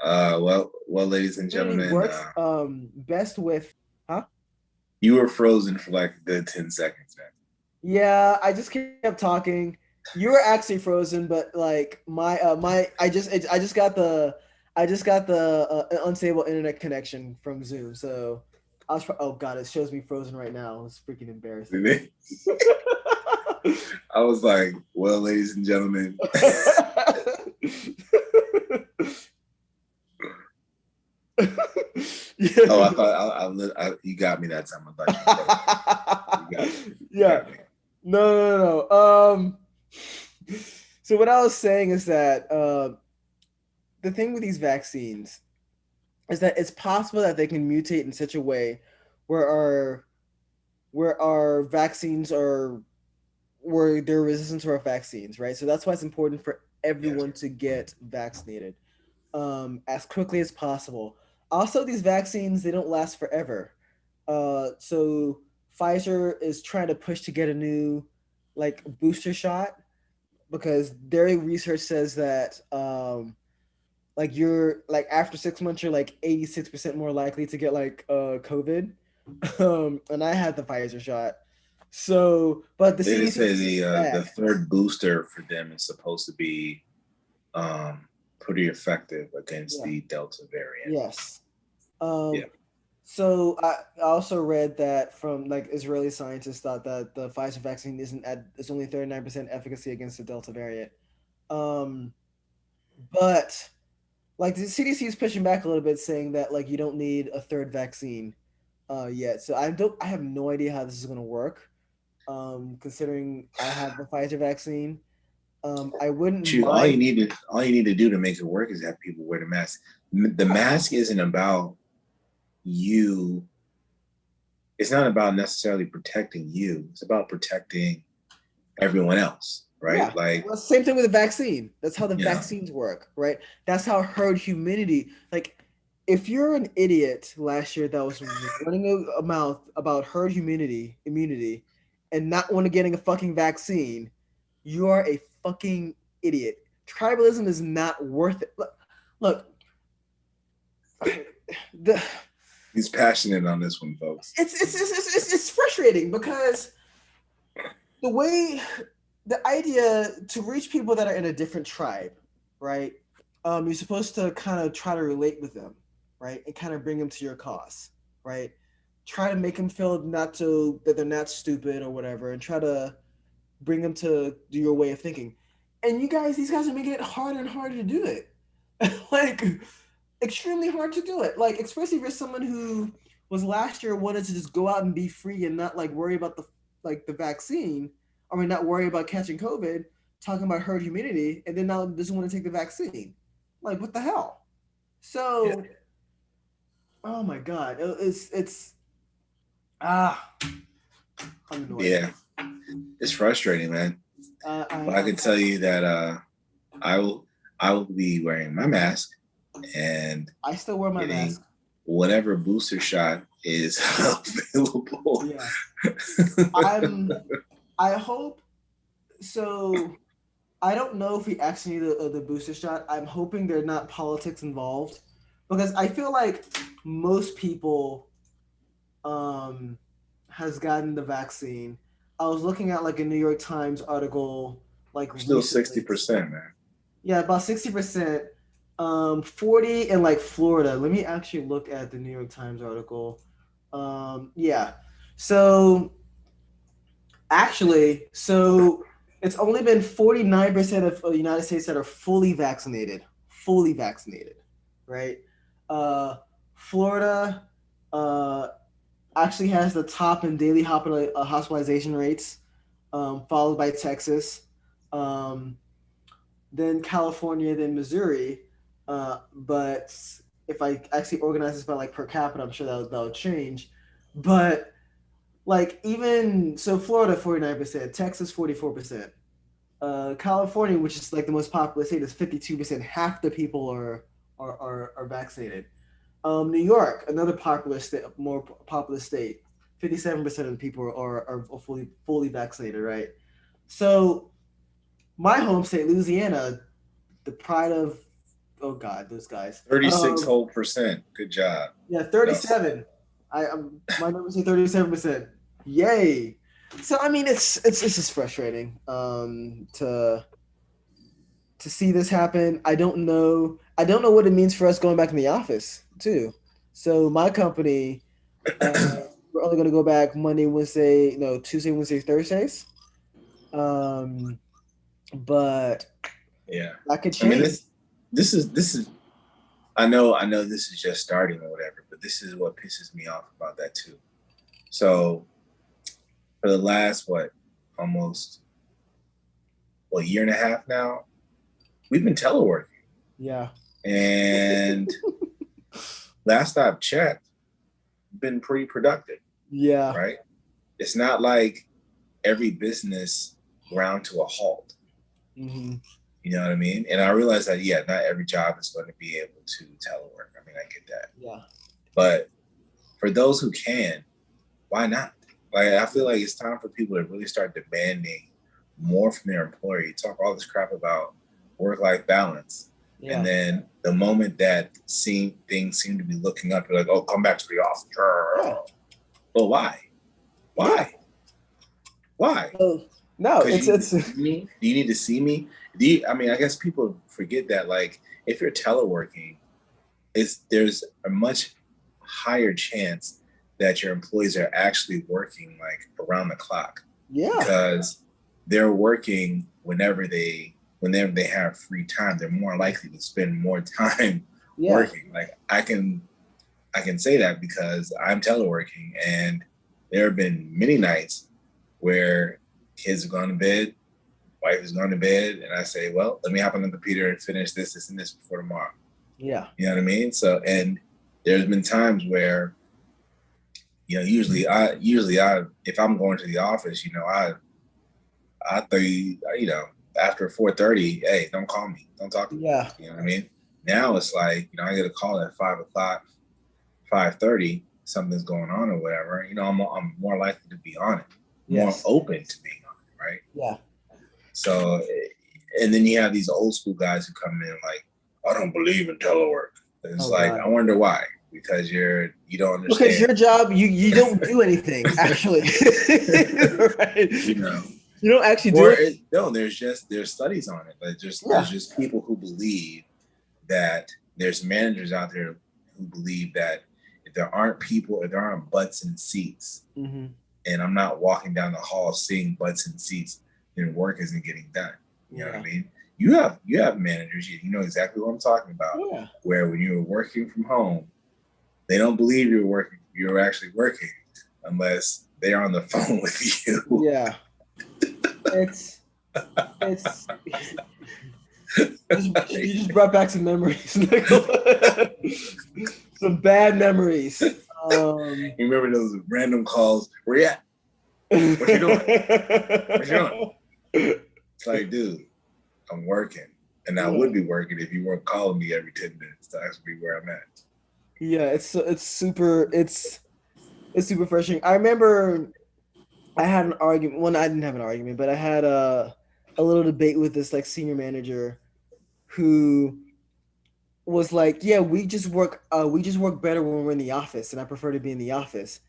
Ladies and Immunity gentlemen, works best with, huh? you were frozen for like a good 10 seconds, man. Yeah, I just kept talking. You were actually frozen, but like I just got the unstable internet connection from Zoom. So oh god, it shows me frozen right now. It's freaking embarrassing. I was like, well, ladies and gentlemen. Oh, I Yeah. thought you got me that time. I thought you were frozen. You got me. You Yeah. got me. No. So what I was saying is that the thing with these vaccines is that it's possible that they can mutate in such a way where our vaccines are where they're resistant to our vaccines, right? So that's why it's important for Yes. everyone to get vaccinated as quickly as possible. Also, these vaccines they don't last forever. So Pfizer is trying to push to get a new like booster shot because their research says that like you're like after 6 months you're like 86% more likely to get like COVID. And I had the Pfizer shot. So, but the They just CDC say pushed the back. third booster for them is supposed to be um, pretty effective against Yeah. the Delta variant. Yes. Yeah. Um, so I also read that from like Israeli scientists thought that the Pfizer vaccine it's only 39% efficacy against the Delta variant. Um, but like the CDC is pushing back a little bit, saying that like you don't need a third vaccine yet. So I have no idea how this is gonna work. Considering I have the Pfizer vaccine, I wouldn't Shoot, all mind. you need to do to make it work is have people wear the mask. The mask isn't about you. It's not about necessarily protecting you. It's about protecting everyone else, right? Yeah. Like, Well, same thing with the vaccine. That's how the you know, vaccines work, right? That's how herd immunity. Like, if you're an idiot last year that was running a mouth about herd immunity, and not want to getting a fucking vaccine, you are a fucking idiot. Tribalism is not worth it. Look, the he's passionate on this one, folks. it's frustrating because the way the idea to reach people that are in a different tribe, right? You're supposed to kind of try to relate with them, right, and kind of bring them to your cause, right? Try to make them feel that they're not stupid or whatever, and try to bring them to do your way of thinking. And these guys are making it harder and harder to do it, like extremely hard to do it. Like especially if you're someone who was last year wanted to just go out and be free and not like worry about the vaccine. I mean, not worry about catching COVID. Talking about herd immunity, and then now doesn't want to take the vaccine. Like what the hell? Yeah. So, oh my god, it's ah, I'm annoyed. Yeah. It's frustrating, man. But I I can tell you that I will I will be wearing my mask and I still wear my getting mask. whatever booster shot is available. Yeah, I'm. I hope so. I don't know if we actually need the booster shot. I'm hoping there's not politics involved because I feel like most people has gotten the vaccine. I was looking at like a New York Times article like Still recently. 60%, man. Yeah, about 60%. 40 in like Florida. Let me actually look at the New York Times article. Yeah. So so it's only been 49% of the United States that are fully vaccinated, right? Uh, Florida uh, actually has the top in daily hospitalization rates, followed by Texas, um, then California, then Missouri. But if I actually organize this by like per capita, I'm sure that'll change. But like even so, Florida 49%, Texas 44%, California, which is like the most populous state, is 52%. Half the people are vaccinated. New York, another more populous state, 57% of the people are fully vaccinated, right? So my home state, Louisiana, the pride of oh god, those guys. 36 whole percent. Good job. Yeah, No. 37. My numbers say 37%. Yay! So I mean, it's just frustrating to see this happen. I don't know what it means for us going back in the office too. So my company, we're only going to go back Monday, Wednesday, no Tuesday, Wednesday, Thursdays. Um, but Yeah. that could I mean, change. this is I know this is just starting or whatever, but this is what pisses me off about that too. So for the last almost year and a half now, we've been teleworking. Yeah. And last I've checked, been pretty productive, Yeah. right? It's not like every business ground to a halt. Mm-hmm. You know what I mean? And I realize that, yeah, not every job is going to be able to telework. I mean, I get that. Yeah. But for those who can, why not? Like, I feel like it's time for people to really start demanding more from their employer. You talk all this crap about work-life balance. Yeah. And then the moment that things seem to be looking up, you're like, oh, come back to the office. Yeah. But why? Why? Yeah. Why? No, Because you it's need to see me? Do you need to see me? I mean, I guess people forget that, like, if you're teleworking, there's a much higher chance that your employees are actually working like around the clock. yeah. Because they're working whenever they have free time. They're more likely to spend more time working. Like I can say that because I'm teleworking, and there have been many nights where kids have gone to bed, wife has gone to bed, and I say, well, let me hop on the computer and finish this and this before tomorrow. Yeah. You know what I mean? So, and there's been times where, usually I if I'm going to the office, I throw after 4:30, hey, don't call me, don't talk to me. Yeah. You know what I mean? Now it's like, I get a call at 5:00, 5:30, something's going on or whatever. I'm more likely to be on it, more Yes. open to being on it, right? Yeah. So, and then you have these old school guys who come in like, I don't believe in telework. It's Oh like, God. I wonder why. Because you don't Because understand. your job, you don't do anything actually. Right. You know, You don't actually do it. no, there's studies on it, but there's Yeah. just people who believe that there's managers out there who believe that if there aren't butts in seats, Mm-hmm. and I'm not walking down the hall seeing butts in seats, then work isn't getting done. You know what I Yeah. mean? You have managers, you know exactly what I'm talking about, Yeah. where when you're working from home, they don't believe you're actually working unless they're on the phone with you. Yeah. It's it's you just brought back some memories, Nicola. Some bad memories. You remember those random calls? Where you at? What you doing? What you doing? It's like, dude, I'm working. And I Yeah. would be working if you weren't calling me every 10 minutes to ask me where I'm at. Yeah, it's super frustrating. I remember I had an argument. Well, I didn't have an argument, but I had a little debate with this like senior manager who was like, "Yeah, we just work better when we're in the office, and I prefer to be in the office."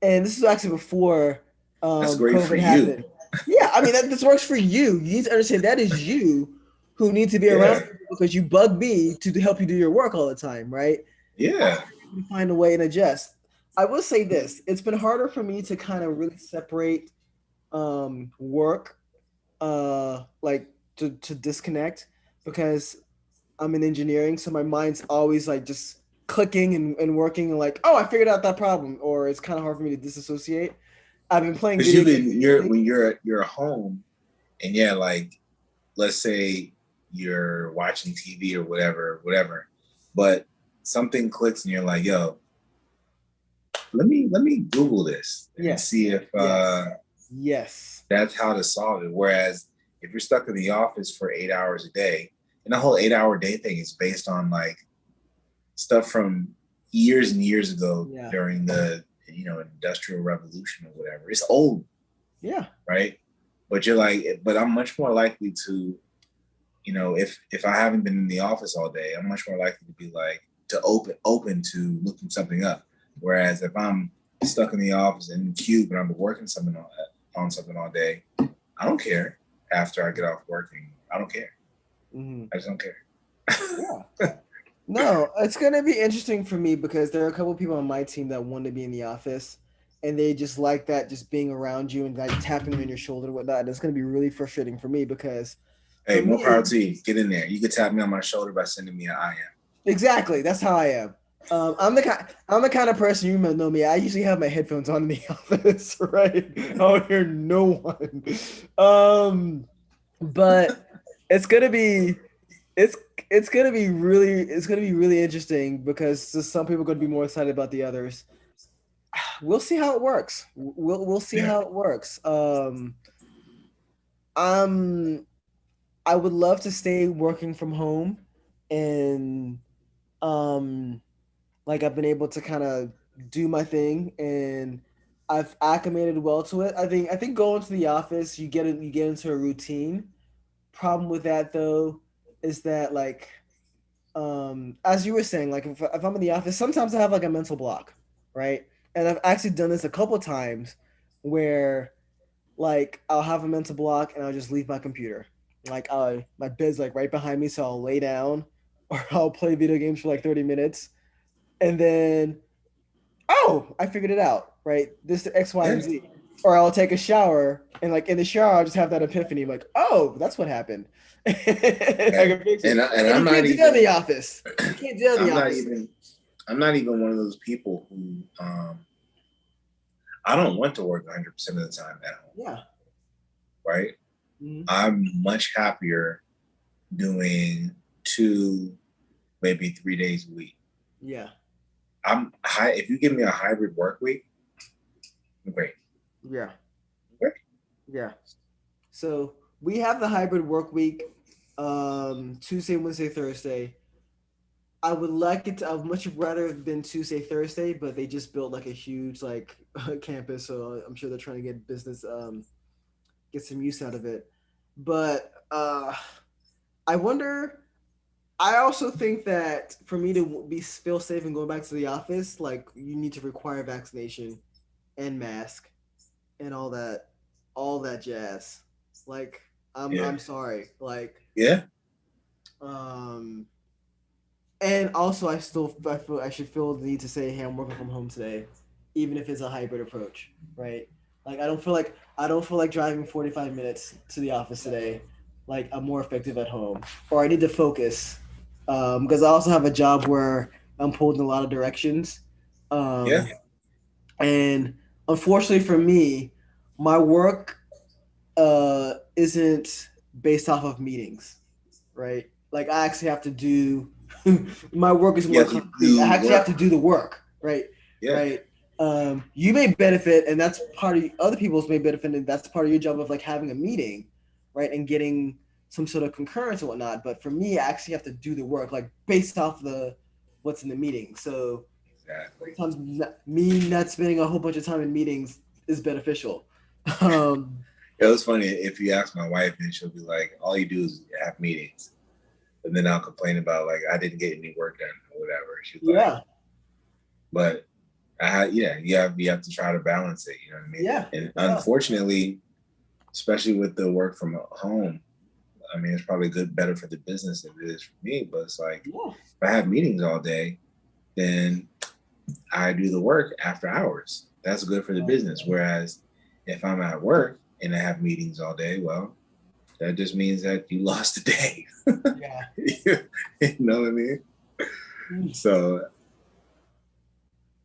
And this was actually before That's great for COVID you. happened. Yeah, I mean this works for you. You need to understand that is you who need to be around Yeah. people because you bug me to help you do your work all the time, right? I Yeah. have to find a way and adjust. I will say this: it's been harder for me to kind of really separate work, like to disconnect because I'm in engineering, so my mind's always like just clicking and working and like, oh, I figured out that problem, or it's kind of hard for me to disassociate. I've been playing Because video games lately. when you're home, and yeah, like let's say you're watching TV or whatever, but something clicks and you're like, yo, let me Google this and Yes, see if yes, yes. that's how to solve it. Whereas if you're stuck in the office for 8 hours a day, and the whole 8 hour day thing is based on like stuff from years and years ago Yeah, during the industrial revolution or whatever. It's old, yeah. right? But you're like, but I'm much more likely to, if I haven't been in the office all day, I'm much more likely to be like to open to looking something up. Whereas if I'm stuck in the office in the cube and I'm working on something all day, I don't care after I get off working. I don't care. Hmm. I just don't care. Yeah. No, it's gonna be interesting for me because there are a couple of people on my team that want to be in the office, and they just like that, just being around you and like tapping you on your shoulder and whatnot. And it's gonna be really frustrating for me because, Hey, for more power me, to you. Get in there. You can tap me on my shoulder by sending me an IM. exactly, that's how I am. I'm the kind of person you might know me. I usually have my headphones on in the office, right? I don't hear no one. But it's gonna be it's it's gonna be really interesting because just some people are gonna be more excited about the others. We'll see how it works. We'll see Yeah. how it works. I'm I would love to stay working from home and um like I've been able to kind of do my thing and I've acclimated well to it. I think going to the office, you get into a routine. Problem with that though is that like as you were saying, like if I'm in the office, sometimes I have like a mental block, right? And I've actually done this a couple times where like I'll have a mental block and I'll just leave my computer. Like my bed's like right behind me, so I'll lay down or I'll play video games for like 30 minutes and then oh, I figured it out, right? This X, Y, Yeah. and Z. Or I'll take a shower and like in the shower I'll just have that epiphany, like, oh, that's what happened. I Okay. can fix it. And And I'm you not can't do that in even the office. You can't do that in the I'm not office. even I'm not even one of those people who I don't want to work 100% of the time at home, Yeah. right? Mhm. I'm much happier doing 2, maybe 3 days a week. Yeah. If you give me a hybrid work week, great. Yeah. Great. Yeah. So we have the hybrid work week, Tuesday, Wednesday, Thursday. I would like it to. I'd much rather than Tuesday, Thursday, but they just built like a huge like campus, so I'm sure they're trying to get business, get some use out of it. But I wonder. I also think that for me to be feel safe and going back to the office, like you need to require vaccination and mask and all that jazz. Like Yeah. I'm sorry, like Yeah. um and also, I feel I should feel the need to say, "Hey, I'm working from home today," even if it's a hybrid approach, right? Like I don't feel like driving 45 minutes to the office today. Like I'm more effective at home, or I need to focus, because I also have a job where I'm pulled in a lot of directions, Yeah. um, and unfortunately for me, my work isn't based off of meetings, right? Like I actually have to do my work is You more have to concrete. I do actually have work. to do the work, right? Yeah. Right. You may benefit, and that's part of other people's may benefit, and that's part of your job of like having a meeting, right, and getting some sort of concurrence and whatnot. But for me, I actually have to do the work, like based off the what's in the meeting. So Exactly. sometimes me not spending a whole bunch of time in meetings is beneficial. Um, It was funny if you ask my wife, and she'll be like, "All you do is have meetings," and then I'll complain about like I didn't get any work done or whatever. She's like, yeah, "But yeah, you have to try to balance it." You know what I mean? yeah, And yeah. unfortunately, especially with the work from home, I mean, it's probably better for the business than it is for me. But it's like Yeah. if I have meetings all day, then I do the work after hours. That's good for the Right. business. Whereas if I'm at work and I have meetings all day, well, that just means that you lost a day. Yeah. You know what I mean? Mm. So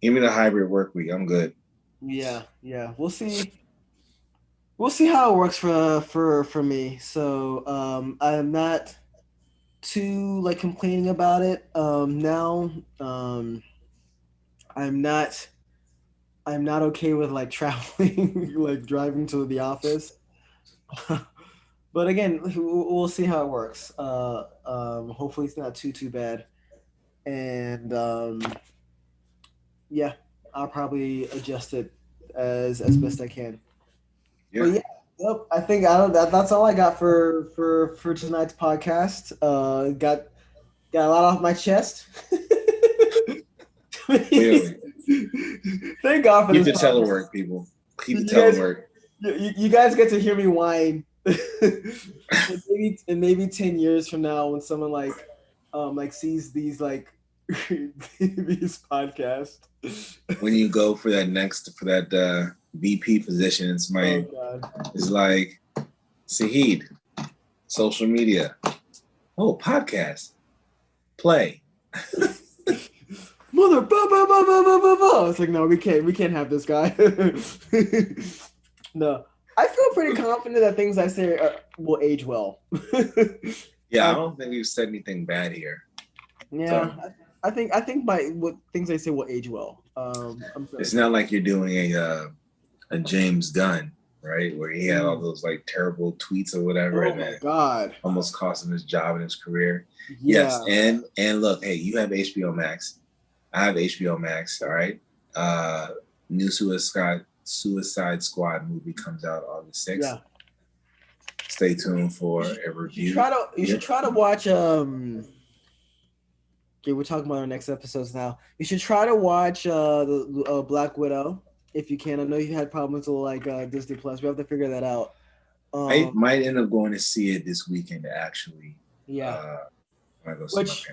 give me the hybrid work week. I'm good. Yeah. Yeah. We'll see. We'll see how it works for me. So I'm not too like complaining about it. Now I'm not I'm not okay with like traveling like driving to the office. But again, we'll see how it works. Hopefully it's not too bad. And yeah, I'll probably adjust it as best I can. But Yeah. yeah, yep. I think I don't. That's all I got for tonight's podcast. Got a lot off my chest. Clearly. Thank God for Keep this the podcast. telework, people. Keep the You guys, telework. you guys get to hear me whine. And maybe 10 years from now, when someone like sees these like these podcasts. When you go for that VP position, it's Oh my God. it's like Sahid, social media. Oh, podcast. Play. Mother, bah, bah, bah, bah, bah, bah, bah. It's like, no, we can't have this guy. No, I feel pretty confident that things I say will age well. Yeah, I I, don't think we've said anything bad here. yeah, So I think my what things I say will age well. I'm fairly it's not confident. like you're doing a James Gunn, right? Where he had all Mm. those like terrible tweets or whatever, Oh and my then God. almost cost him his job and his career. Yes, Yeah. and look, hey, you have HBO Max. I have HBO Max. All right. Uh, New Suicide Squad movie comes out August 6th. Yeah. Stay tuned for a You should review. try to Yeah. watch okay, we're talking about our next episodes now. You should try to watch the Black Widow if you can. I know you had problems with like Disney Plus. We have to figure that out. I Um, might end up going to see it this weekend. Actually, yeah, uh, when I go see my which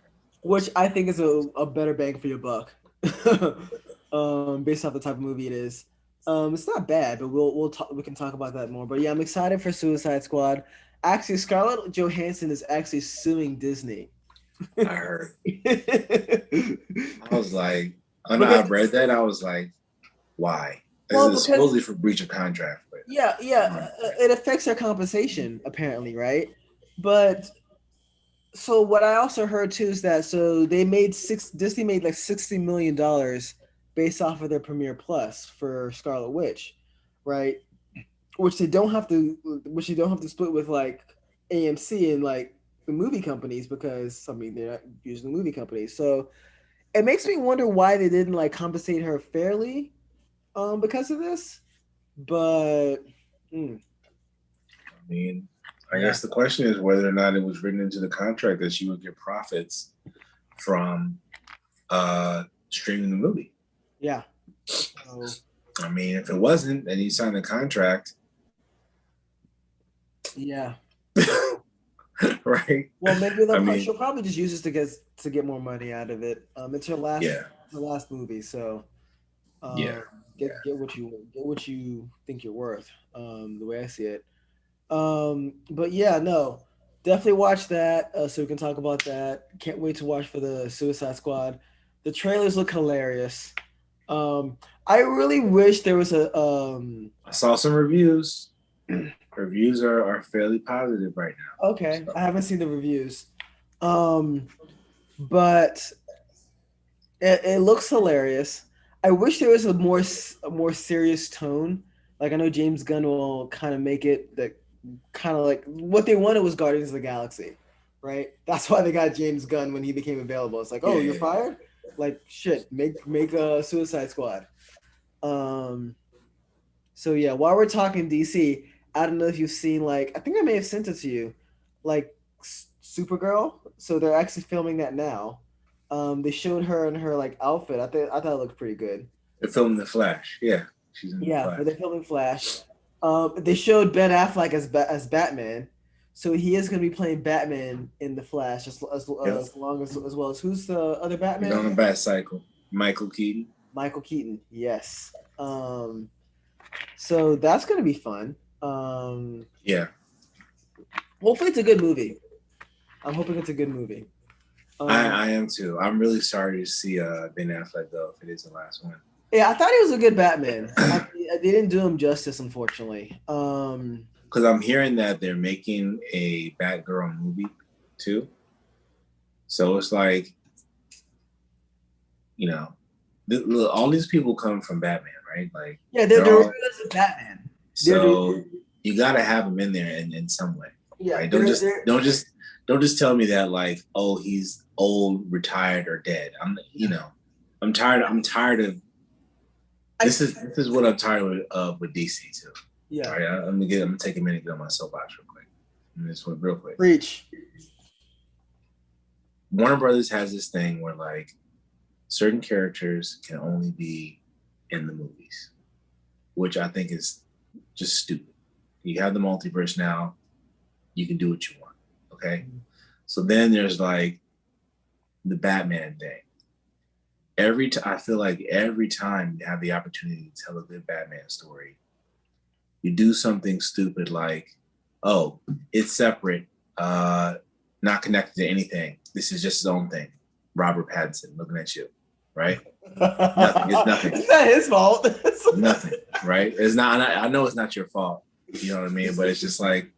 parents. I think is a better bang for your buck, based off the type of movie it is. It's not bad, but we can talk about that more. But yeah, I'm excited for Suicide Squad. Actually, Scarlett Johansson is actually suing Disney. I heard. I was like, when I Because read that, I was like, why? This well, is because supposedly for breach of contract, but yeah, it affects their compensation apparently, right? But so what I also heard too is that so they made Disney made like $60 million based off of their Premiere Plus for Scarlet Witch, right? which they don't have to split with like AMC and like the movie companies because I mean they're not using the movie companies. So it makes me wonder why they didn't like compensate her fairly because of this. But I mean, I guess the question is whether or not it was written into the contract that she would get profits from streaming the movie. Yeah. So, I mean, if it wasn't, and he signed a contract. Yeah. Right. Well, maybe she'll probably just use this to get more money out of it. It's her last movie, so get what you think you're worth. The way I see it. But yeah, no, definitely watch that so we can talk about that. Can't wait to watch for the Suicide Squad. The trailers look hilarious. I really wish there was a. I saw some reviews. Reviews are fairly positive right now. Okay, so. I haven't seen the reviews, but it looks hilarious. I wish there was a more serious tone. Like I know James Gunn will kind of make it that kind of like what they wanted was Guardians of the Galaxy, right? That's why they got James Gunn when he became available. It's like, oh, you're fired? Like shit, make a Suicide Squad. So yeah, while we're talking DC, I don't know if you've seen like I think I may have sent it to you, like Supergirl. So they're actually filming that now. They showed her in her like outfit. I thought it looked pretty good. They're filming the Flash. Yeah, she's in the Flash. Yeah, they're filming Flash. They showed Ben Affleck as Batman, so he is going to be playing Batman in the Flash as well as who's the other Batman? He's on the Bat Cycle. Michael Keaton. Michael Keaton, yes. So that's going to be fun. Yeah. Hopefully it's a good movie. I'm hoping it's a good movie. I am too. I'm really sorry to see Ben Affleck go if it is the last one. Yeah, I thought he was a good Batman. They didn't do him justice, unfortunately. Because I'm hearing that they're making a Batgirl movie too. So it's like, you know, all these people come from Batman, right? Like, yeah, they're all Batman. So you got to have him in there in some way. Yeah, right? Don't just tell me that like, oh, he's old, retired, or dead. I'm tired of. This is what I'm tired of with DC too. Yeah. All right, I'm gonna take a minute to get on my soapbox real quick. Real quick. Preach. Warner Brothers has this thing where like certain characters can only be in the movies, which I think is just stupid. You have the multiverse now, you can do what you want. Okay. Mm-hmm. So then there's like the Batman thing. I feel like every time you have the opportunity to tell a good Batman story, you do something stupid like, oh, it's separate, not connected to anything. This is just his own thing. Robert Pattinson looking at you, right? Nothing. It's nothing. It's not his fault. Nothing, right? It's not. I know it's not your fault. You know what I mean? But it's just like,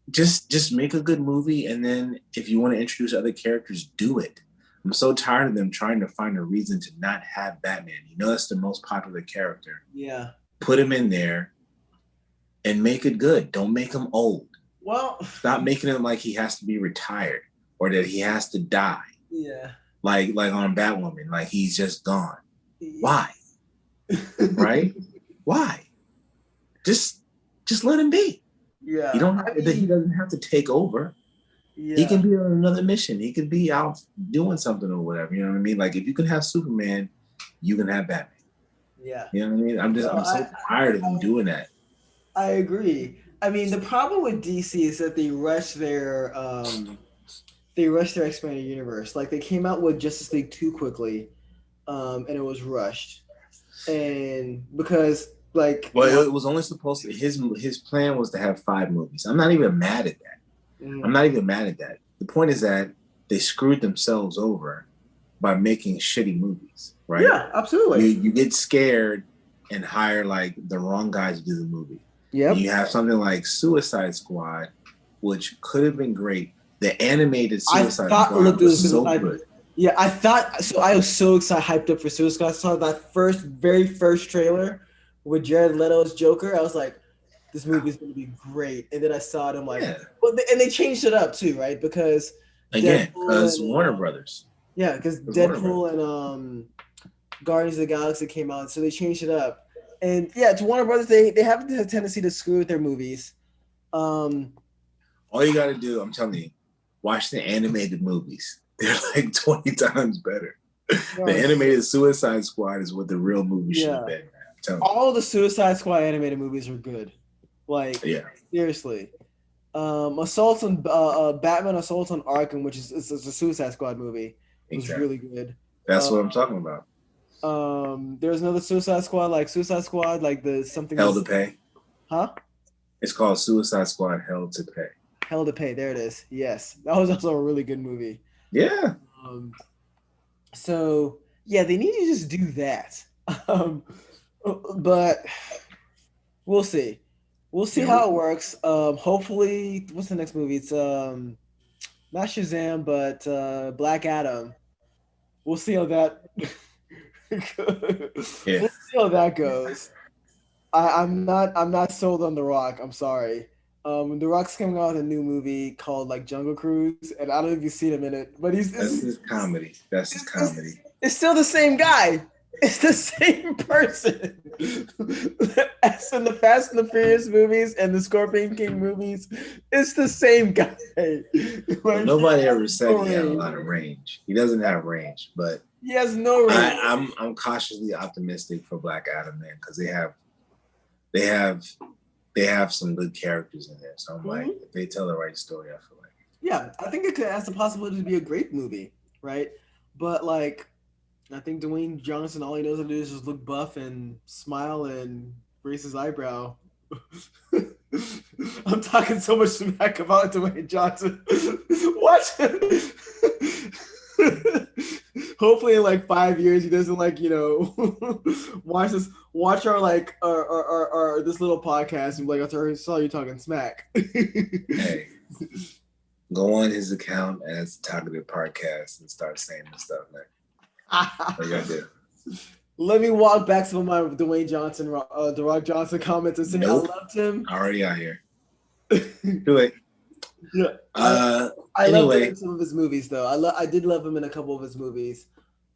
just make a good movie, and then if you want to introduce other characters, do it. I'm so tired of them trying to find a reason to not have Batman. You know, that's the most popular character. Yeah. Put him in there and make it good. Don't make him old. Well, stop making him like he has to be retired or that he has to die. Yeah. Like on Batwoman, like he's just gone. Why? Right? Why? Just let him be. Yeah. You don't he doesn't have to take over. Yeah. He can be on another mission. He could be out doing something or whatever. You know what I mean? Like if you can have Superman, you can have Batman. Yeah. You know what I mean? I'm so tired of them doing that. I agree. I mean, the problem with DC is that they rush their expanded universe. Like they came out with Justice League too quickly, and it was rushed. And because it was only supposed to. His plan was to have 5 movies. I'm not even mad at that. I'm not even mad at that. The point is that they screwed themselves over by making shitty movies, right? Yeah, absolutely. You get scared and hire like the wrong guys to do the movie. Yeah. You have something like Suicide Squad, which could have been great. The animated Suicide Squad was so good. Yeah, I thought so. I was so excited, hyped up for Suicide Squad. That very first trailer with Jared Leto's Joker. I was like, this movie is going to be great. And then I saw it. I'm like, Yeah. well, and they changed it up too, right? Because Again, Deadpool because and Warner Brothers. yeah, because Because Warner Brothers. Deadpool and Guardians of the Galaxy came out, so they changed it up. And yeah, to Warner Brothers, they have the tendency to screw with their movies. Um, All you got to do, I'm telling you, watch the animated movies. They're like 20 times better. The animated Suicide Squad is what the real movie should have been. I'm telling you. All the Suicide Squad animated movies are good. Like, Yeah. seriously. Assault on Batman Assault on Arkham, which is it's a Suicide Squad movie, was really good. That's what I'm talking about. There's another Suicide Squad, like the something Hell to Pay. Huh? It's called Suicide Squad Hell to Pay. Hell to Pay. There it is. Yes, that was also a really good movie. Yeah. So yeah, they need to just do that. But we'll see. We'll see how it works. Hopefully, what's the next movie? It's not Shazam, but Black Adam. We'll see how that. We'll see how that goes. I'm not sold on The Rock. I'm sorry. The Rock's coming out with a new movie called like Jungle Cruise, and I don't know if you've seen him in it, but that's his comedy. That's his comedy. It's still the same guy. It's the same person. As in the Fast and the Furious movies and the Scorpion King movies, it's the same guy. Well, nobody ever said he had a lot of range. He doesn't have range, but he has no range. I'm cautiously optimistic for Black Adam, man, because they have some good characters in there. So I'm like, if they tell the right story, I feel like. Yeah, I think it has the possibility to be a great movie, right? But like, I think Dwayne Johnson, all he knows how to do is just look buff and smile and raise his eyebrow. I'm talking so much smack about Dwayne Johnson. What? Hopefully in like 5 years he doesn't like, watch our like our this little podcast and be like, I saw you talking smack. Hey, go on his account as Talkative Podcast and start saying this stuff, man. What you gotta do? Let me walk back some of my Dwayne Johnson, The Rock Johnson comments and say I loved him. Already out here. Do it. Yeah. I love him in some of his movies, though. I did love him in a couple of his movies.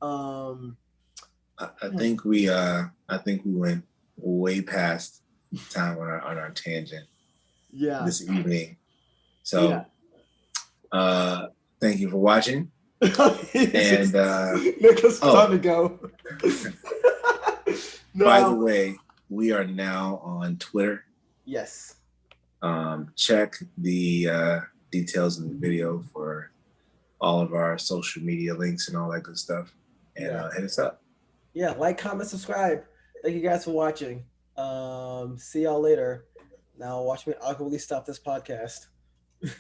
I think we went way past time on our tangent. Yeah. This evening. So, thank you for watching. And Nicholas, time to go. By the way, we are now on Twitter. Yes. Check the details in the video for all of our social media links and all that good stuff. And hit us up. Yeah, like, comment, subscribe. Thank you guys for watching. See y'all later. Now watch me awkwardly stop this podcast.